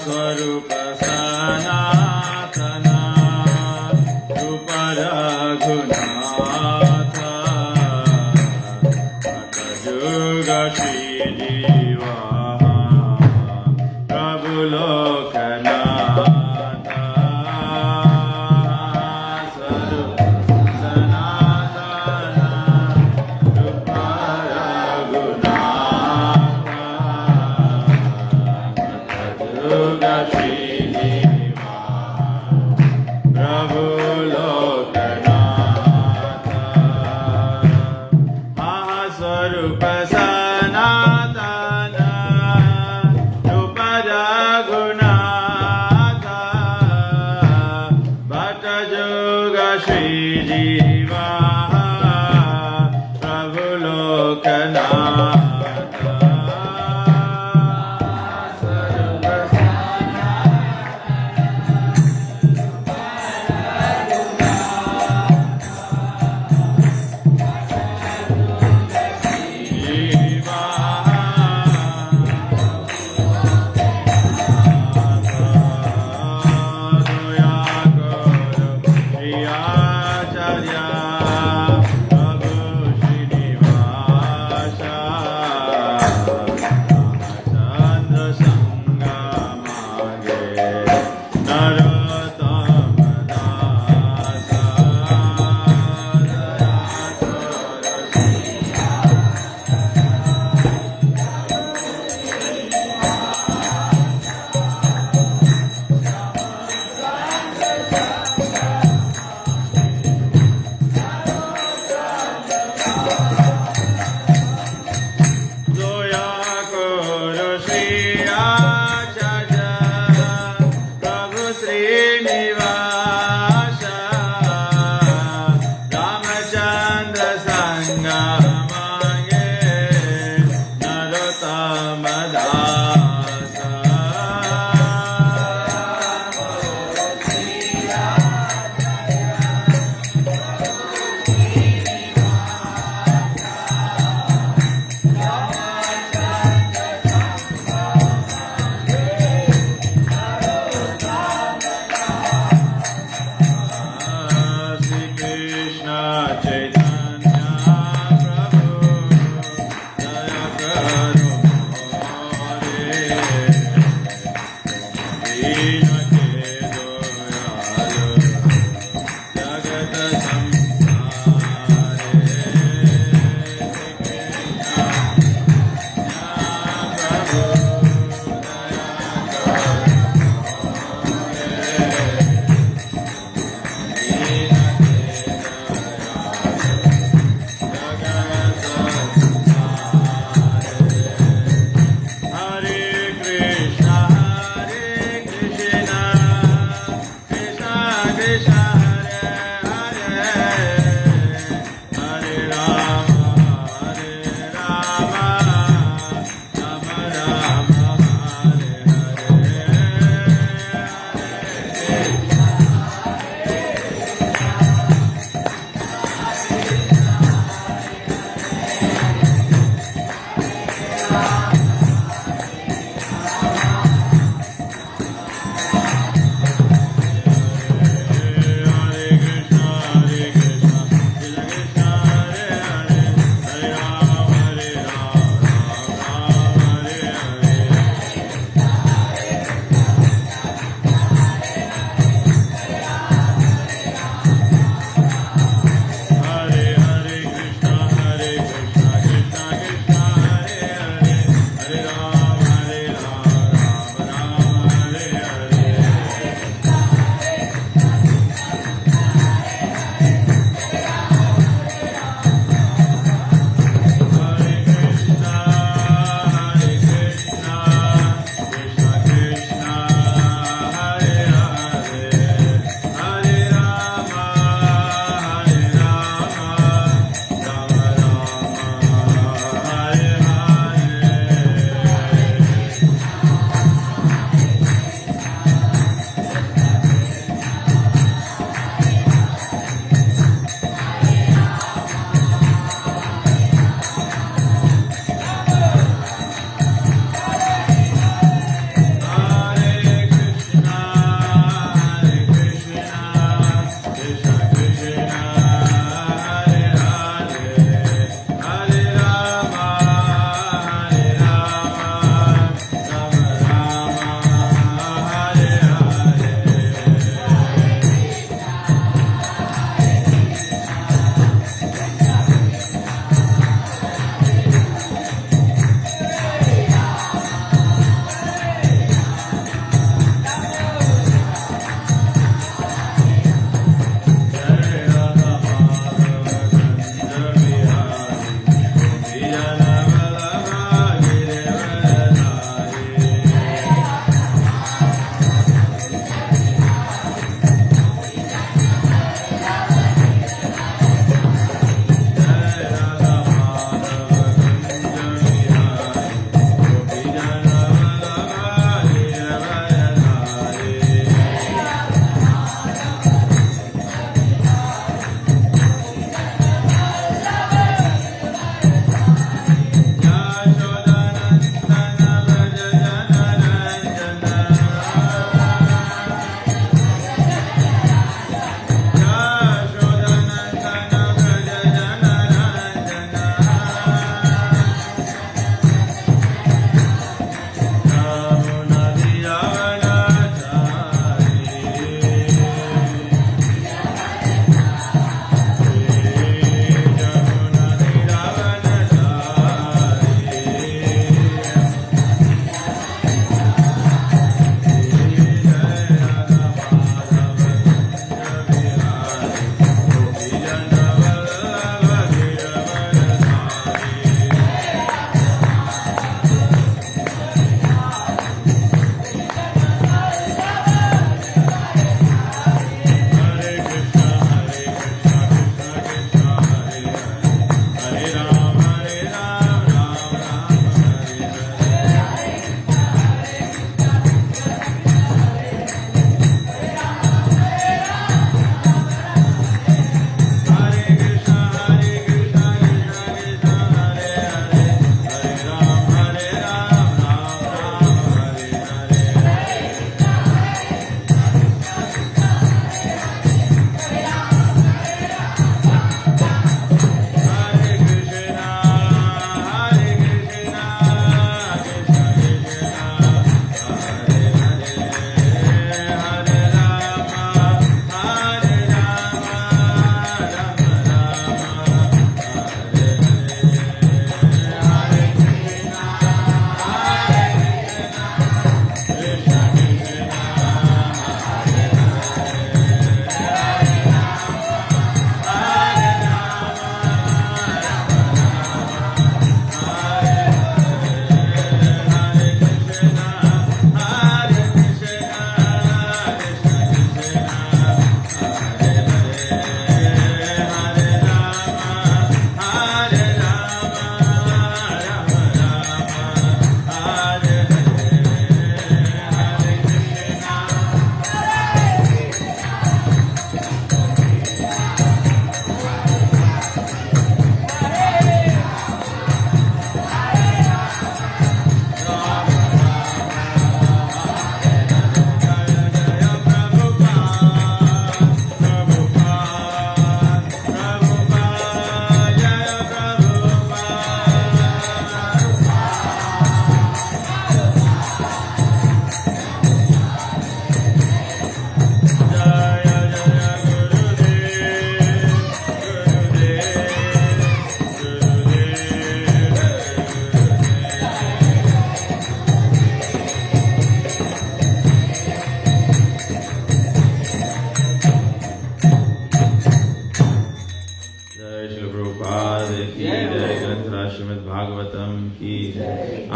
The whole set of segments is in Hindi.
स्वरूप सनातना रूप रघुनाथ जुग श्री जीवा प्रभु लोकनाथ स्वरूप सनातन रूप रघुनाथ जुग श्री जीवा प्रभु लोकनाथ स्वरूप सनातन रूप रघुनाथ भट जुग श्री जीवा प्रभु लोकनाथ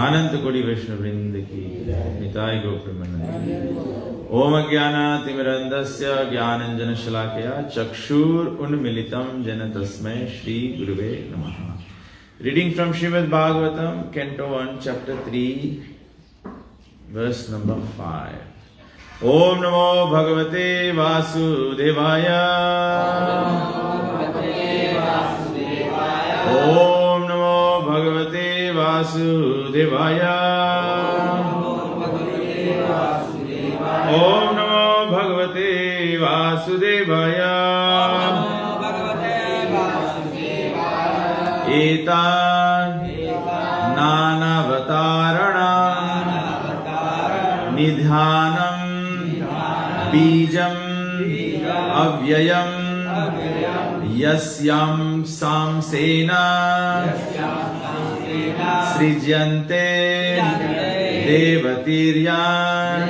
अनंत कोटि वैष्णव वृंद की निताय गौर प्रेमानंद। ओम अज्ञानातिमिरन्धस्य ज्ञानाञ्जनशलाकया चक्षुरुन्मीलितं येन तस्मै श्री गुरुवे नमः। Reading from Srimad Bhagavatam, Canto 1, Chapter 3, verse number 5. Om Namo Bhagavate Vasudevaya. Om Namo Bhagavate Vasudevaya. Om Namo Bhagavate Vasudevaya. Etan Nanavartarana Nidhanam Bijam Avyayam Yasyam Samsena Srijyante Devatiryan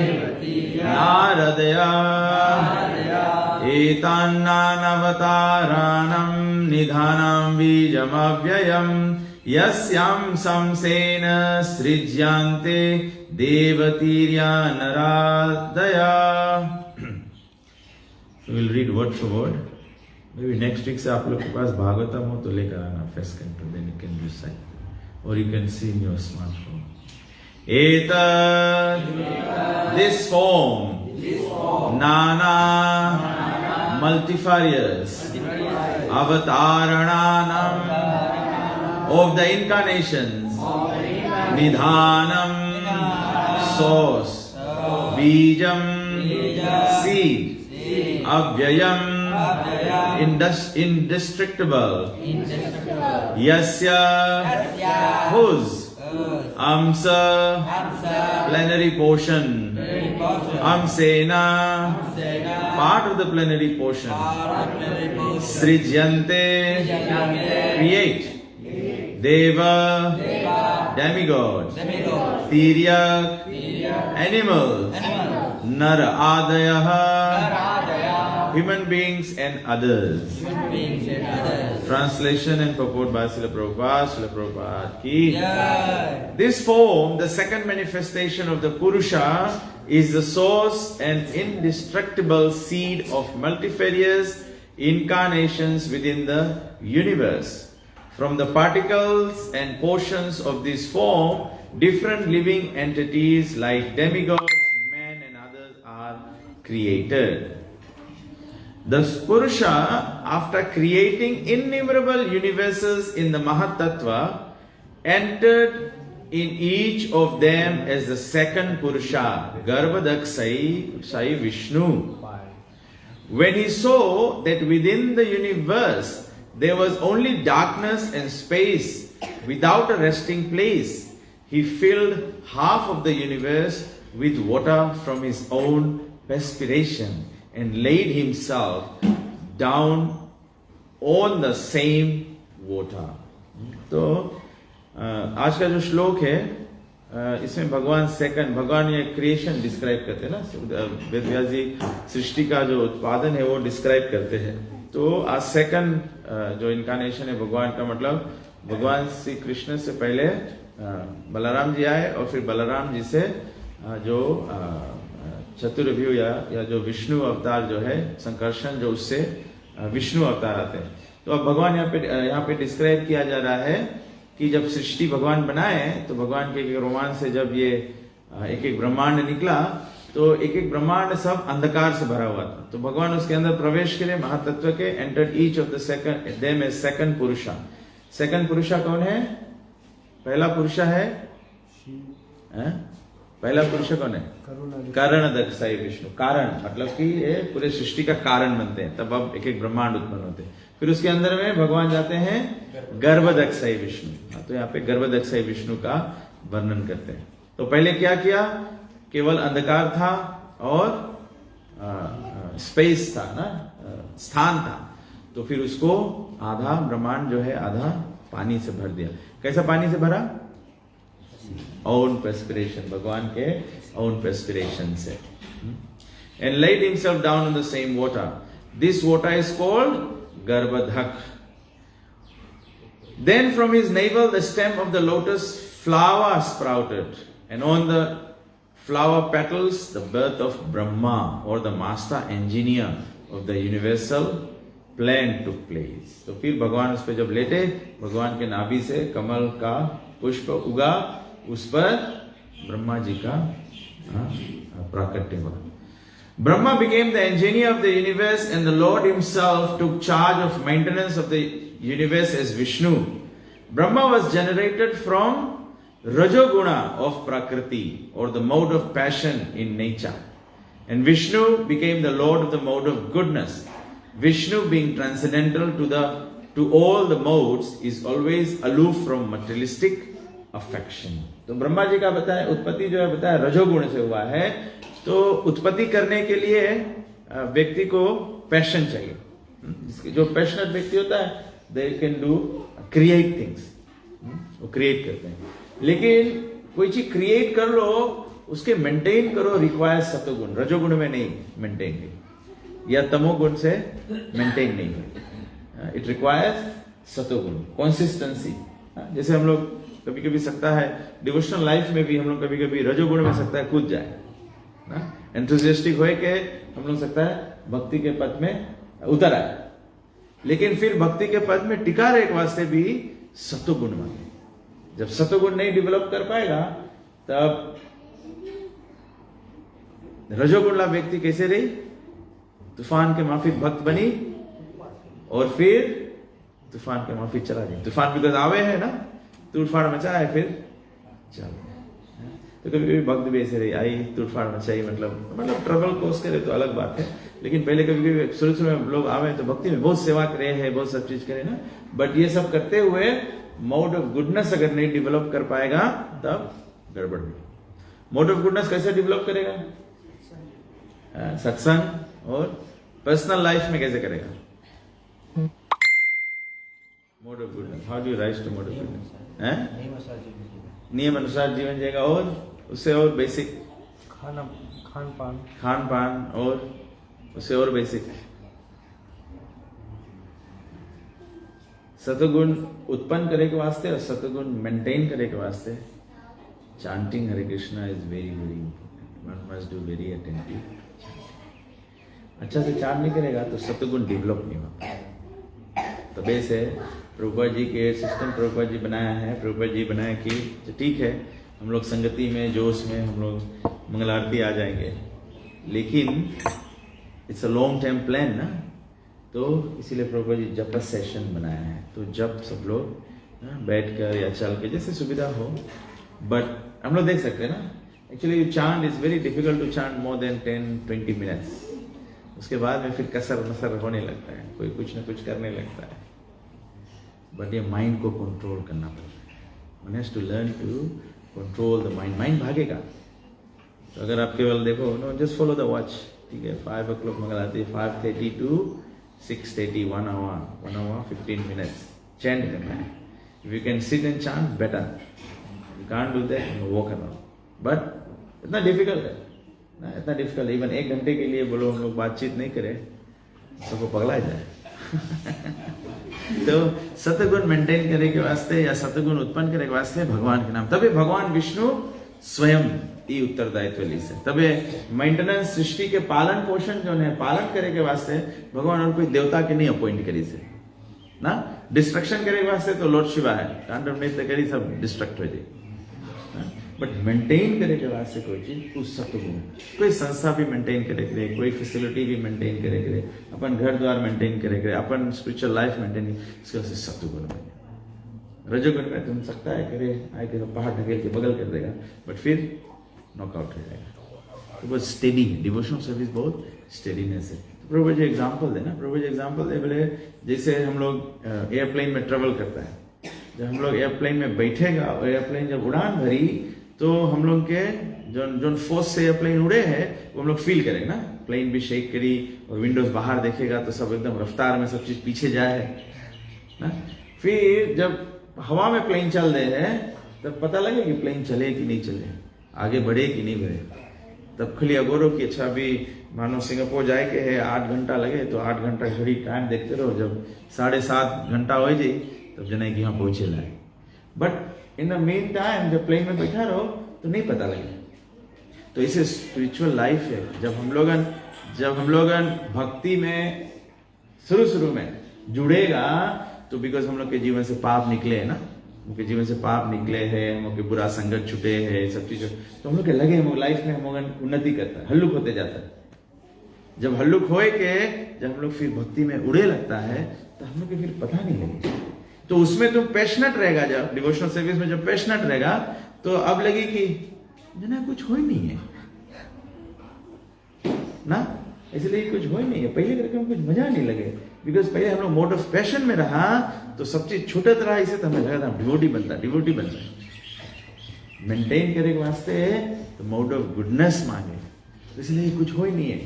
Naradaya Etan Nanavartaranam Nidhanam Bijam Avyayam Yasyam Samsena Srijyante Devatirya Naradaya. So we'll read word for word. Maybe next week से आप लोग के पास भागवतम हो तो लेकर आना first canto, then you can recite or you can see in your smartphone. Etat, this form, Nana, multifarious, Avatarananam, of the incarnations, Nidhanam, source, Bijam, seed, Avyayam, indestructible, Yasya, whose, Amsa, plenary portion, Amsena, part of the plenary portion, Srijyante, create, Deva, demigods, Tiryak, animals, Nara Adayaha, human beings and others. Translation and purport by Srila Prabhupada. Srila Prabhupada ki. This form, the second manifestation of the Purusha, is the source and indestructible seed of multifarious incarnations within the universe. From the particles and portions of this form, different living entities like demigods, men and others are created. Thus Purusha, after creating innumerable universes in the Mahatattva, entered in each of them as the second Purusha, Garbhadaksai Sai Vishnu. When he saw that within the universe there was only darkness and space without a resting place, he filled half of the universe with water from his own perspiration and laid himself down on the same water. तो आज का जो श्लोक है इसमें भगवान ये क्रिएशन डिस्क्राइब करते हैं ना, वेद व्यास जी सृष्टि का जो उत्पादन है वो डिस्क्राइब करते हैं। तो आज सेकंड जो इनकारनेशन है भगवान का, मतलब भगवान श्री कृष्ण से पहले बलराम जी आए और फिर बलराम जी से जो चतुर्भ्यु या जो विष्णु अवतार जो है संकर्षण, जो उससे विष्णु अवतार आते हैं। तो अब भगवान यहाँ पे डिस्क्राइब किया जा रहा है कि जब सृष्टि भगवान बनाए तो भगवान के एक रोमांच से जब ये एक एक ब्रह्मांड निकला तो एक एक ब्रह्मांड सब अंधकार से भरा हुआ था। तो भगवान उसके अंदर प्रवेश के लिए महातत्व के entered each of the second them as second पुरुषा। सेकंड पुरुषा कौन है? पहला पुरुषा है पहला पुरुष कौन है? कारणदक्षाई विष्णु। कारण मतलब कि ये पूरे सृष्टि का कारण बनते हैं, तब अब एक एक ब्रह्मांड उत्पन्न होते हैं। फिर उसके अंदर में भगवान जाते हैं गर्भदक्षाई विष्णु। तो यहाँ पे गर्भदक्षाई विष्णु का वर्णन करते हैं। तो पहले क्या किया? केवल अंधकार था और स्पेस था ना, स्थान था। तो फिर उसको आधा ब्रह्मांड जो है आधा पानी से भर दिया। कैसा पानी से भरा? own perspiration, भगवान के own perspiration से। And laid himself down in the same water. This water is called Garbhadhak. Then from his navel the stem of the lotus flower sprouted, and on the flower petals the birth of Brahma, or the master engineer of the universal plan took place. तो फिर भगवान उस पर जब लेटे, भगवान के नाभि से कमल का पुष्प उगा, उस पर ब्रह्मा जी का प्राकट्य हुआ. Brahma became the engineer of the universe, and the Lord himself took charge of maintenance of the universe as Vishnu. Brahma was generated from Rajoguna of Prakriti, or the mode of passion in nature. And Vishnu became the Lord of the mode of goodness. Vishnu, being transcendental to all the modes, is always aloof from materialistic affection. तो ब्रह्मा जी का बताया उत्पत्ति जो है बताया रजोगुण से हुआ है. तो उत्पत्ति करने के लिए व्यक्ति को पैशन चाहिए. जो पैशनेट व्यक्ति होता है, they can do create things, वो क्रिएट करते हैं. लेकिन कोई चीज क्रिएट कर लो, उसके मेंटेन करो, रिक्वायर्स सत्वगुण. रजोगुण में नहीं मेंटेन नहीं, या तमोगुण से मेंटेन नहीं है. इट रिक्वायर्स सत्वगुण, कंसिस्टेंसी. जैसे हम लोग कभी कभी सकता है डिवोशनल लाइफ में भी हम लोग कभी कभी रजोगुण में सकता है कूद जाए, एंथुसियास्टिक होए के हम लोग सकता है भक्ति के पथ में उतर आए. लेकिन फिर भक्ति के पद में टिका रहे के वास्ते भी सत्वगुण मांगे. जब सत्वगुण नहीं डेवलप कर पाएगा, तब रजोगुणला व्यक्ति कैसे रही? तूफान के माफिक भक्त बनी, और फिर तूफान के माफिक चला गई. तूफान बिकॉज आवे है ना, तूफान मचा है, फिर चल. तो कभी कभी भक्त भी ऐसे रही, आई तूफान मचाई, मतलब ट्रबल कोस करे तो अलग बात है. लेकिन पहले कभी कभी शुरू में लोग आवे तो भक्ति में बहुत सेवा करे हैं, बहुत सब चीज करे ना. बट ये सब करते हुए मोड ऑफ गुडनेस अगर नहीं डेवलप कर पाएगा, तब गड़बड़ हुई. मोड ऑफ गुडनेस कैसे डेवलप करेगा? सत्संग और पर्सनल लाइफ में कैसे करेगा? Mode of goodness, how do you rise to mode of goodness? नियम अनुसार जीवन जिएगा, और उससे और बेसिक खान पान, और उससे और बेसिक सतगुण उत्पन्न करे के वास्ते और सतगुण मेंटेन करे के वास्ते chanting Hare Krishna is very very important. One must do very attentive. अच्छा से चांट नहीं करेगा तो सतगुण डेवलप नहीं होता. तबे से प्रभुपाद जी के सिस्टम प्रभुपाद जी बनाया है. प्रभुपाद जी बनाया कि ठीक है हम लोग संगति में जोश में हम लोग मंगल आरती आ जाएंगे, लेकिन it's a long term plan ना. तो इसीलिए प्रभुपाद जी जप सेशन बनाया है. तो जब सब लोग बैठ कर या चल के जैसे सुविधा हो, बट हम लोग देख सकते हैं ना, actually chant is very difficult to chant more than 10-20 minutes. उसके बाद में फिर कसर मसर होने लगता है, कोई कुछ ना कुछ करने लगता है. बट ये माइंड को कंट्रोल करना पड़ता है. One has to learn to control the mind. Mind भागेगा. तो अगर आप केवल देखो, no just follow the watch, ठीक है, 5 o'clock मंगल आती है, 5:30 to 6:30, 1 hour 15 minutes chant करना है. If you can sit and chant, better. You can't do that, you walk around. But इतना डिफिकल्ट है ना, इतना डिफिकल्ट. इवन 1 घंटे के लिए बोलो हम लोग बातचीत नहीं करें, सबको पगला जाए. तो सतगुण मेंटेन करे के वास्ते या सतगुण उत्पन्न करे के वास्ते भगवान के नाम. तभी भगवान विष्णु स्वयं ई उत्तरदायित्व ली से. तबे मेंटेनेंस सृष्टि के पालन पोषण जो है पालन करे के वास्ते भगवान और कोई देवता के नहीं अपॉइंट करी से ना. डिस्ट्रक्शन करे के वास्ते तो लॉर्ड शिवा है, तांडव नृत्य करी सब डिस्ट्रक्ट हो जाए. बट मेंटेन करे के वास्ते कोई चीज उस सतगुण, कोई संस्था भी मेंटेन करे करे, कोई फैसिलिटी भी मेंटेन करे करे, अपन घर द्वार मेंटेन करे करे, अपन स्पिरिचुअल लाइफ मेंटेन, इसके वास्ते सतगुण में. रजोगुण में तुम सकता है करे आए के पहाड़ ढकेल के बगल कर देगा, बट फिर नॉकआउट हो जाएगा. तो बहुत स्टेडी है. डिवोशनल सर्विस बहुत स्टेडीनेस है. तो प्रभु जी एग्जाम्पल देना, प्रभु जी एग्जाम्पल दे बोले जैसे हम लोग एयरप्लेन में ट्रेवल करता है. जब हम लोग एयरप्लेन में बैठेगा और एयरप्लेन जब उड़ान भरी, तो हम लोग के जो फोर्स से एयरप्लेन उड़े हैं वो हम लोग फील करेंगे ना. प्लेन भी शेक करी और विंडोज बाहर देखेगा तो सब एकदम रफ्तार में सब चीज पीछे जाए ना. फिर जब हवा में प्लेन चल रहे हैं तब पता लगे कि प्लेन चले कि नहीं चले, आगे बढ़े कि नहीं बढ़े. तब खुली अगोरो की अच्छा भी मानो सिंगापुर जाए के है 8 घंटा लगे, तो 8 घंटा घड़ी टाइम देखते रहो. जब 7.5 घंटा हो जाए तब जने कि यहाँ पहुंचे लाए. But in the main time जब प्लेन में बैठा रहो तो नहीं पता लगे। तो इसे स्पिरिचुअल लाइफ है। जब हम लोगन भक्ति में शुरू में जुड़ेगा तो बिकॉज हम लोग के जीवन से पाप निकले है ना, उनके जीवन से पाप निकले हैं, हम लोग के बुरा संगत छुटे हैं, सब चीजें, तो हम लोग के लगे हम लाइफ में हम लोग उन्नति करता है, हल्लुक होते जाता है। जब हल्लुक होए के जब हम लोग फिर भक्ति में उड़े लगता है तो हम लोग के फिर पता नहीं लगे। तो उसमें तुम पैशनेट रहेगा, जब डिवोशनल सर्विस में जब पैशनेट रहेगा तो अब लगे कि ना कुछ हो ही नहीं है ना, इसलिए कुछ हो ही नहीं है। पहले करके हम कुछ मजा नहीं लगे, बिकॉज पहले हम लोग मोड ऑफ पैशन में रहा तो सब चीज छूटत रहा, इसे तो हमें लगा था डिवोटी बनता है। मेंटेन करे के वास्ते तो मोड ऑफ गुडनेस मांगे, तो इसलिए कुछ हो ही नहीं है।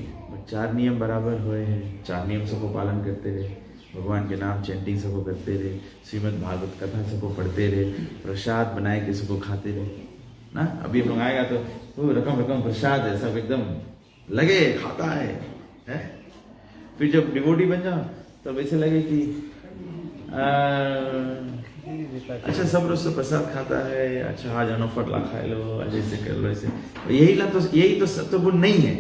4 नियम बराबर हुए हैं, 4 नियम सबको पालन करते रहे, भगवान के नाम चैंटिंग सबको करते रहे, श्रीमद् भागवत कथा सबको पढ़ते रहे, प्रसाद बनाए के सबको खाते रहे ना। अभी हम लोग आएगा तो रकम प्रसाद है, सब एकदम लगे खाता है? फिर जब डिवोटी बन जाओ तब ऐसे लगे कि अच्छा सब रोज तो प्रसाद खाता है, अच्छा आज अनोफट ला खा लो, आज ऐसे कर लो ऐसे। यही तो सत्वगुण नहीं है,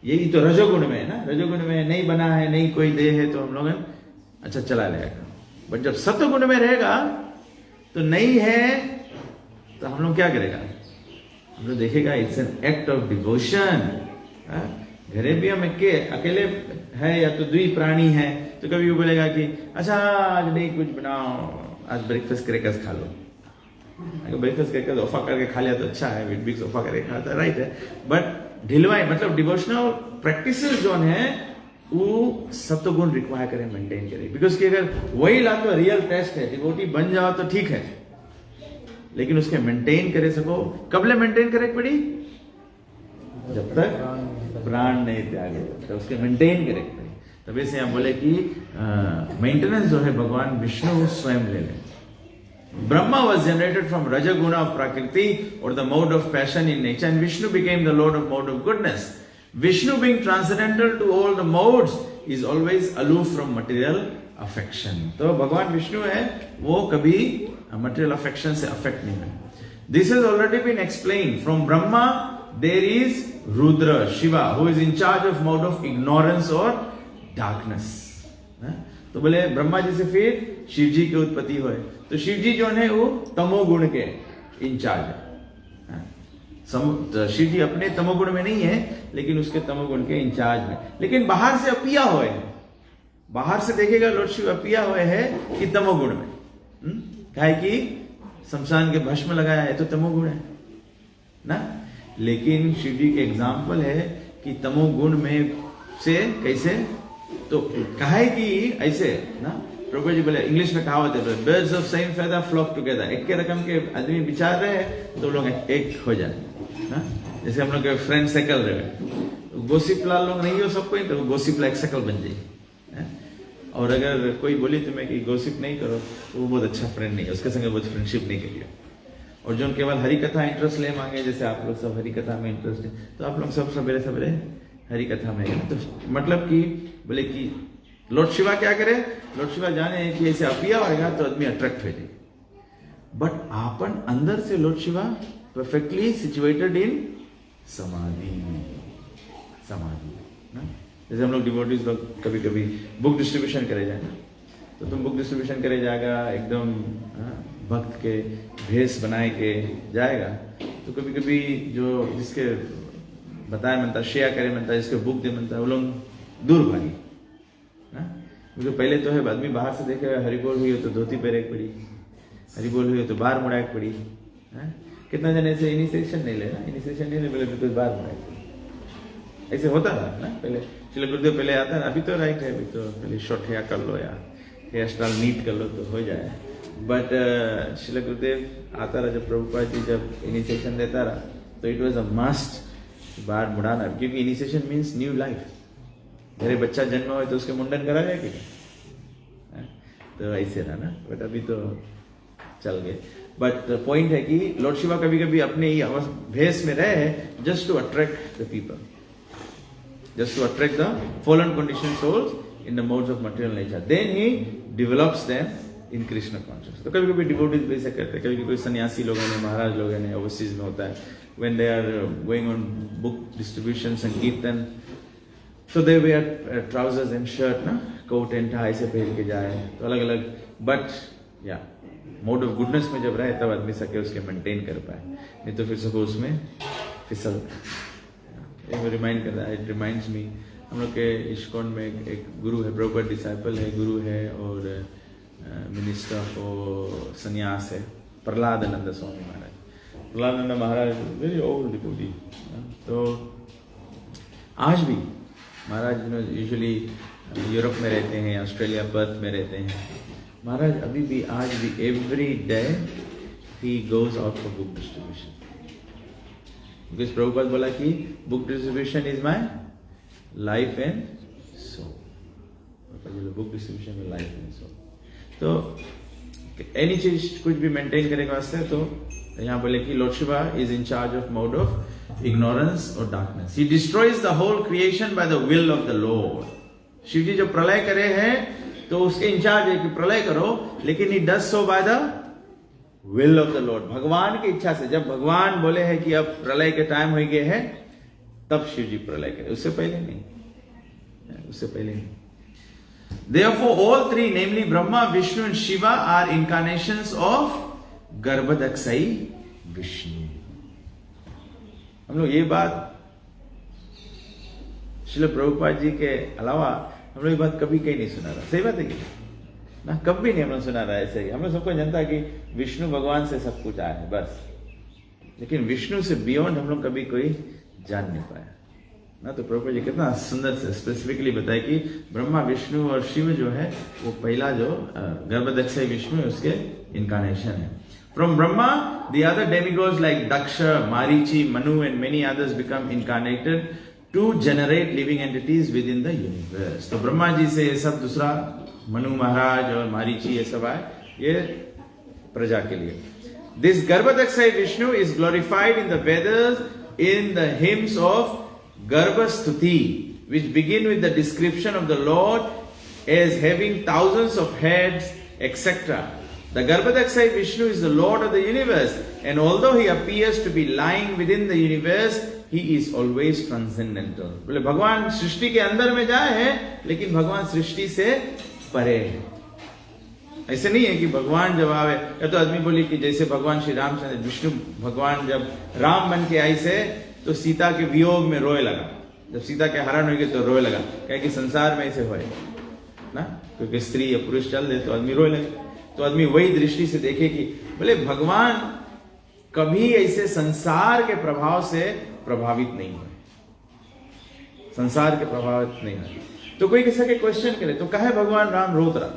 यही तो रजोगुण में है ना। रजोगुण में नहीं बना है, नहीं कोई दे है तो हम लोग अच्छा चला लेगा। बट जब सत्वगुण में रहेगा तो नहीं है तो हम लोग क्या करेगा, हम लोग देखेगा it's an act of devotion. घरे भी हम अकेले है या तो 2 प्राणी है तो कभी वो बोलेगा कि अच्छा आज नहीं कुछ बनाओ, आज ब्रेकफास्ट क्रैकर्स खा लो। अगर ब्रेकफास्ट क्रैकर्स ऑफा करके खा लिया तो अच्छा है, विट बिक्स ऑफा करके खाता है, राइट है। बट ढिलवाई मतलब डिवोशनल प्रैक्टिसेस जो है वो सत्वगुण रिक्वायर करें, मेंटेन करें। बिकॉज कि अगर वही ला तो रियल टेस्ट है, डिवोटी बन जाओ तो ठीक है, लेकिन उसके मेंटेन करे सको। कब ले मेंटेन करे पड़ी, जब तक प्राण नहीं त्यागे तो उसके मेंटेन करे पड़ी। तब से हम बोले कि मेंटेनेंस जो है भगवान विष्णु स्वयं ले लें। Brahma was generated from Rajaguna of Prakriti or the mode of passion in nature, and Vishnu became the Lord of mode of goodness. Vishnu being transcendental to all the modes is always aloof from material affection. तो भगवान विष्णु है वो कभी material affection से affect नहीं है। This has already been explained. From Brahma there is Rudra, Shiva, who is in charge of mode of ignorance or darkness. तो बोले ब्रह्मा जी से फिर शिव जी की उत्पत्ति हुए, तो शिव जी जो है वो तमोगुण के इंचार्ज है। शिव जी अपने तमोगुण में नहीं है लेकिन उसके तमोगुण के इंचार्ज में। लेकिन बाहर से अपिया हुए हैं, बाहर से देखेगा लॉर्ड शिव अपिया हुए है कि तमोगुण में, क्या है कि शमशान के भस्म लगाया है तो तमोगुण है ना। लेकिन शिव जी के एग्जाम्पल है कि तमोगुण में से कैसे, तो कहा है कि ऐसे ना, प्रभु जी बोले इंग्लिश में कहावत है, birds of same feather flock together। एक के रकम के आदमी विचार रहे तो लोग एक हो जाए ना। जैसे हम लोग के फ्रेंड सर्कल रहे, गोसिप ला लोग नहीं हो सबको, तो गोसिप ला एक सर्कल बन जाए। और अगर कोई बोली तुम्हें कि गोसिप नहीं करो तो वो बहुत अच्छा फ्रेंड नहीं है, उसके संग बहुत फ्रेंडशिप नहीं करिए। और जो केवल हरी कथा इंटरेस्ट ले मांगे, जैसे आप लोग सब हरी कथा में इंटरेस्ट है तो आप लोग सब सवेरे हरी कथा में, तो मतलब कि बोले कि लॉर्ड शिवा क्या करे, लॉर्ड शिवा जाने कि ऐसे अपिया होगा तो आदमी अट्रैक्ट हो जाए। बट आपन अंदर से Lord Shiva perfectly situated in समाधि ना। जैसे हम लोग डिवोटीज लोग कभी कभी बुक डिस्ट्रीब्यूशन करे जाए, तो तुम बुक डिस्ट्रीब्यूशन करे जाएगा एकदम भक्त के भेष बनाए के जाएगा, तो कभी कभी जो जिसके बताए मनता शेयर करे मनता, जिसके बुक दे मनता, वो लोग दूर भागी ना। क्योंकि पहले तो है आदमी बाहर से देखे हरि बोल हुई हो तो धोती पहरे पड़ी, हरि बोल हुई हो तो बाहर मुड़ाए पड़ी। कितना जने से इनिशिएशन नहीं लेना, इनिशिएशन नहीं ले बोले बिल्कुल बाहर मुड़ाए पड़ी, ऐसे होता था ना पहले। चलो गुरुदेव पहले आता ना, अभी तो राइट है, अभी तो पहले शॉर्ट हेयर कर लो या हेयर स्टाइल नीट कर लो तो हो जाए। बट श्रील गुरुदेव आता रहा, जब प्रभुपाद जी जब इनिशिएशन देता रहा तो इट वॉज अ मस्ट बाहर मुड़ाना, क्योंकि इनिशिएशन मीन्स न्यू लाइफ। मेरे बच्चा जन्म हुआ तो उसके मुंडन करा गया कि तो ऐसे रहा ना, बट अभी तो चल गए। बट पॉइंट है कि लॉर्ड शिवा कभी कभी अपने ही भेष में रहे just to attract the people, just to attract the fallen conditioned souls in the modes of material nature. Then he develops them in Krishna conscious. तो कभी कभी डिवोटीज भी ऐसे करते हैं, कभी कोई सन्यासी लोगों ने, महाराज लोगों ने, ओवरसीज में होता है, when they are going on book distribution संकीर्तन, so they wear trousers and shirt ना, कोट एंड टाई से पहन के जाए, तो अलग अलग, बट या मोड ऑफ गुडनेस में जब रहे तब आदमी सके उसके मेंटेन कर पाए, नहीं तो फिर सको उसमें फिसल। ये रिमाइंड कर रहा है, इट रिमाइंड्स मी, हम लोग के इस्कॉन में एक गुरु है, प्रभुपाद डिसाइपल है, गुरु है और मिनिस्टर और सन्यास है, प्रहलादानंद स्वामी महाराज। प्रहलादानंद महाराज वेरी ओल्ड डिवोटी। तो आज भी महाराज यूजुअली यूरोप में रहते हैं, ऑस्ट्रेलिया पर्थ में रहते हैं। महाराज अभी भी आज भी एवरी डे ही goes out for book distribution, because Prabhupada बोला कि book distribution is my life and soul. Book distribution में लाइफ एंड सोल। तो एनी चीज कुछ भी मेंटेन करने के वास्ते, तो यहाँ बोले कि lord Shiva is in charge of mode of ignorance और darkness. He destroys the whole creation by the will of the lord. Shiv ji जो प्रलय करे हैं तो उसके इंचार्ज है कि प्रलय करो, लेकिन he does so bye the will of the Lord, भगवान की इच्छा से। जब भगवान बोले हैं कि अब प्रलय के टाइम हो गए हैं, तब शिव जी प्रलय करे, उससे पहले नहीं, उससे पहले नहीं। Therefore, all three, namely Brahma, Vishnu and Shiva, are incarnations of Garbhadakshayi Vishnu. हम लोग ये बात श्रील प्रभुपाद जी के अलावा हम लोग ये बात कभी कहीं नहीं सुना रहा। सही बात है कि ना, कभी नहीं हम लोग सुना रहा। ऐसे ही हम लोग सबको जानता है कि विष्णु भगवान से सब कुछ आया है बस, लेकिन विष्णु से बियॉन्ड हम लोग कभी कोई जान नहीं पाया ना। तो प्रभुपाद जी कितना सुंदर से स्पेसिफिकली बताया कि ब्रह्मा, विष्णु और शिव जो है वो पहला जो गर्भदक्षय विष्णु है उसके इनकारनेशन है। From Brahma, the other demigods like Daksha, Marichi, Manu and many others become incarnated to generate living entities within the universe. तो ब्रह्मा जी से ये सब दूसरा मनु महाराज और मारीची ये सब आए, ये प्रजा के लिए। This Garbhadakshay Vishnu is glorified in the Vedas in the hymns of Garbhastuti, which begin with the description of the Lord as having thousands of heads, etc. The Garbhadakshay Vishnu is the Lord of the universe, and although he appears to be lying within the universe, he is always transcendental. बोले भगवान सृष्टि के अंदर में जाए हैं, लेकिन भगवान सृष्टि से परे है। ऐसे नहीं है कि भगवान जब आवे, या तो आदमी बोली कि जैसे भगवान श्री रामचंद्र, विष्णु भगवान जब राम बन के आई से तो सीता के वियोग में रोए लगा, जब सीता के हरण हो गए तो रोए लगा, क्या कि संसार में ऐसे होए ना, क्योंकि स्त्री या पुरुष चल दे तो आदमी रोए लगे। तो आदमी वही दृष्टि से देखे कि बोले भगवान कभी ऐसे संसार के प्रभाव से प्रभावित नहीं हुए, संसार के प्रभावित नहीं हुए। तो कोई किसी के क्वेश्चन करे तो कहे भगवान राम रोत रहा,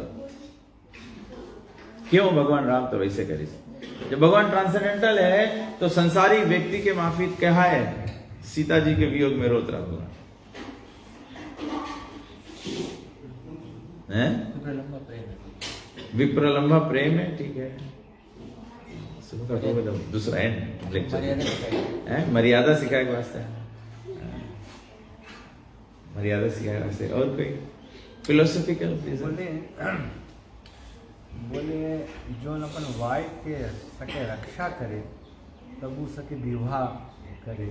क्यों भगवान राम तो वैसे करे? जब भगवान ट्रांसेंडेंटल है तो संसारी व्यक्ति के माफी कहा है सीता जी के वियोग में रोत रहा भगवान है? विप्रलंबा प्रेम है, ठीक है। तो दूसरा है मर्यादा सिखाए के वास्ते, मर्यादा सिखाए वास्ते। और कोई फिलोसॉफिकल बोले जो अपन वाइफ के सके रक्षा करे तब सके विवाह करे,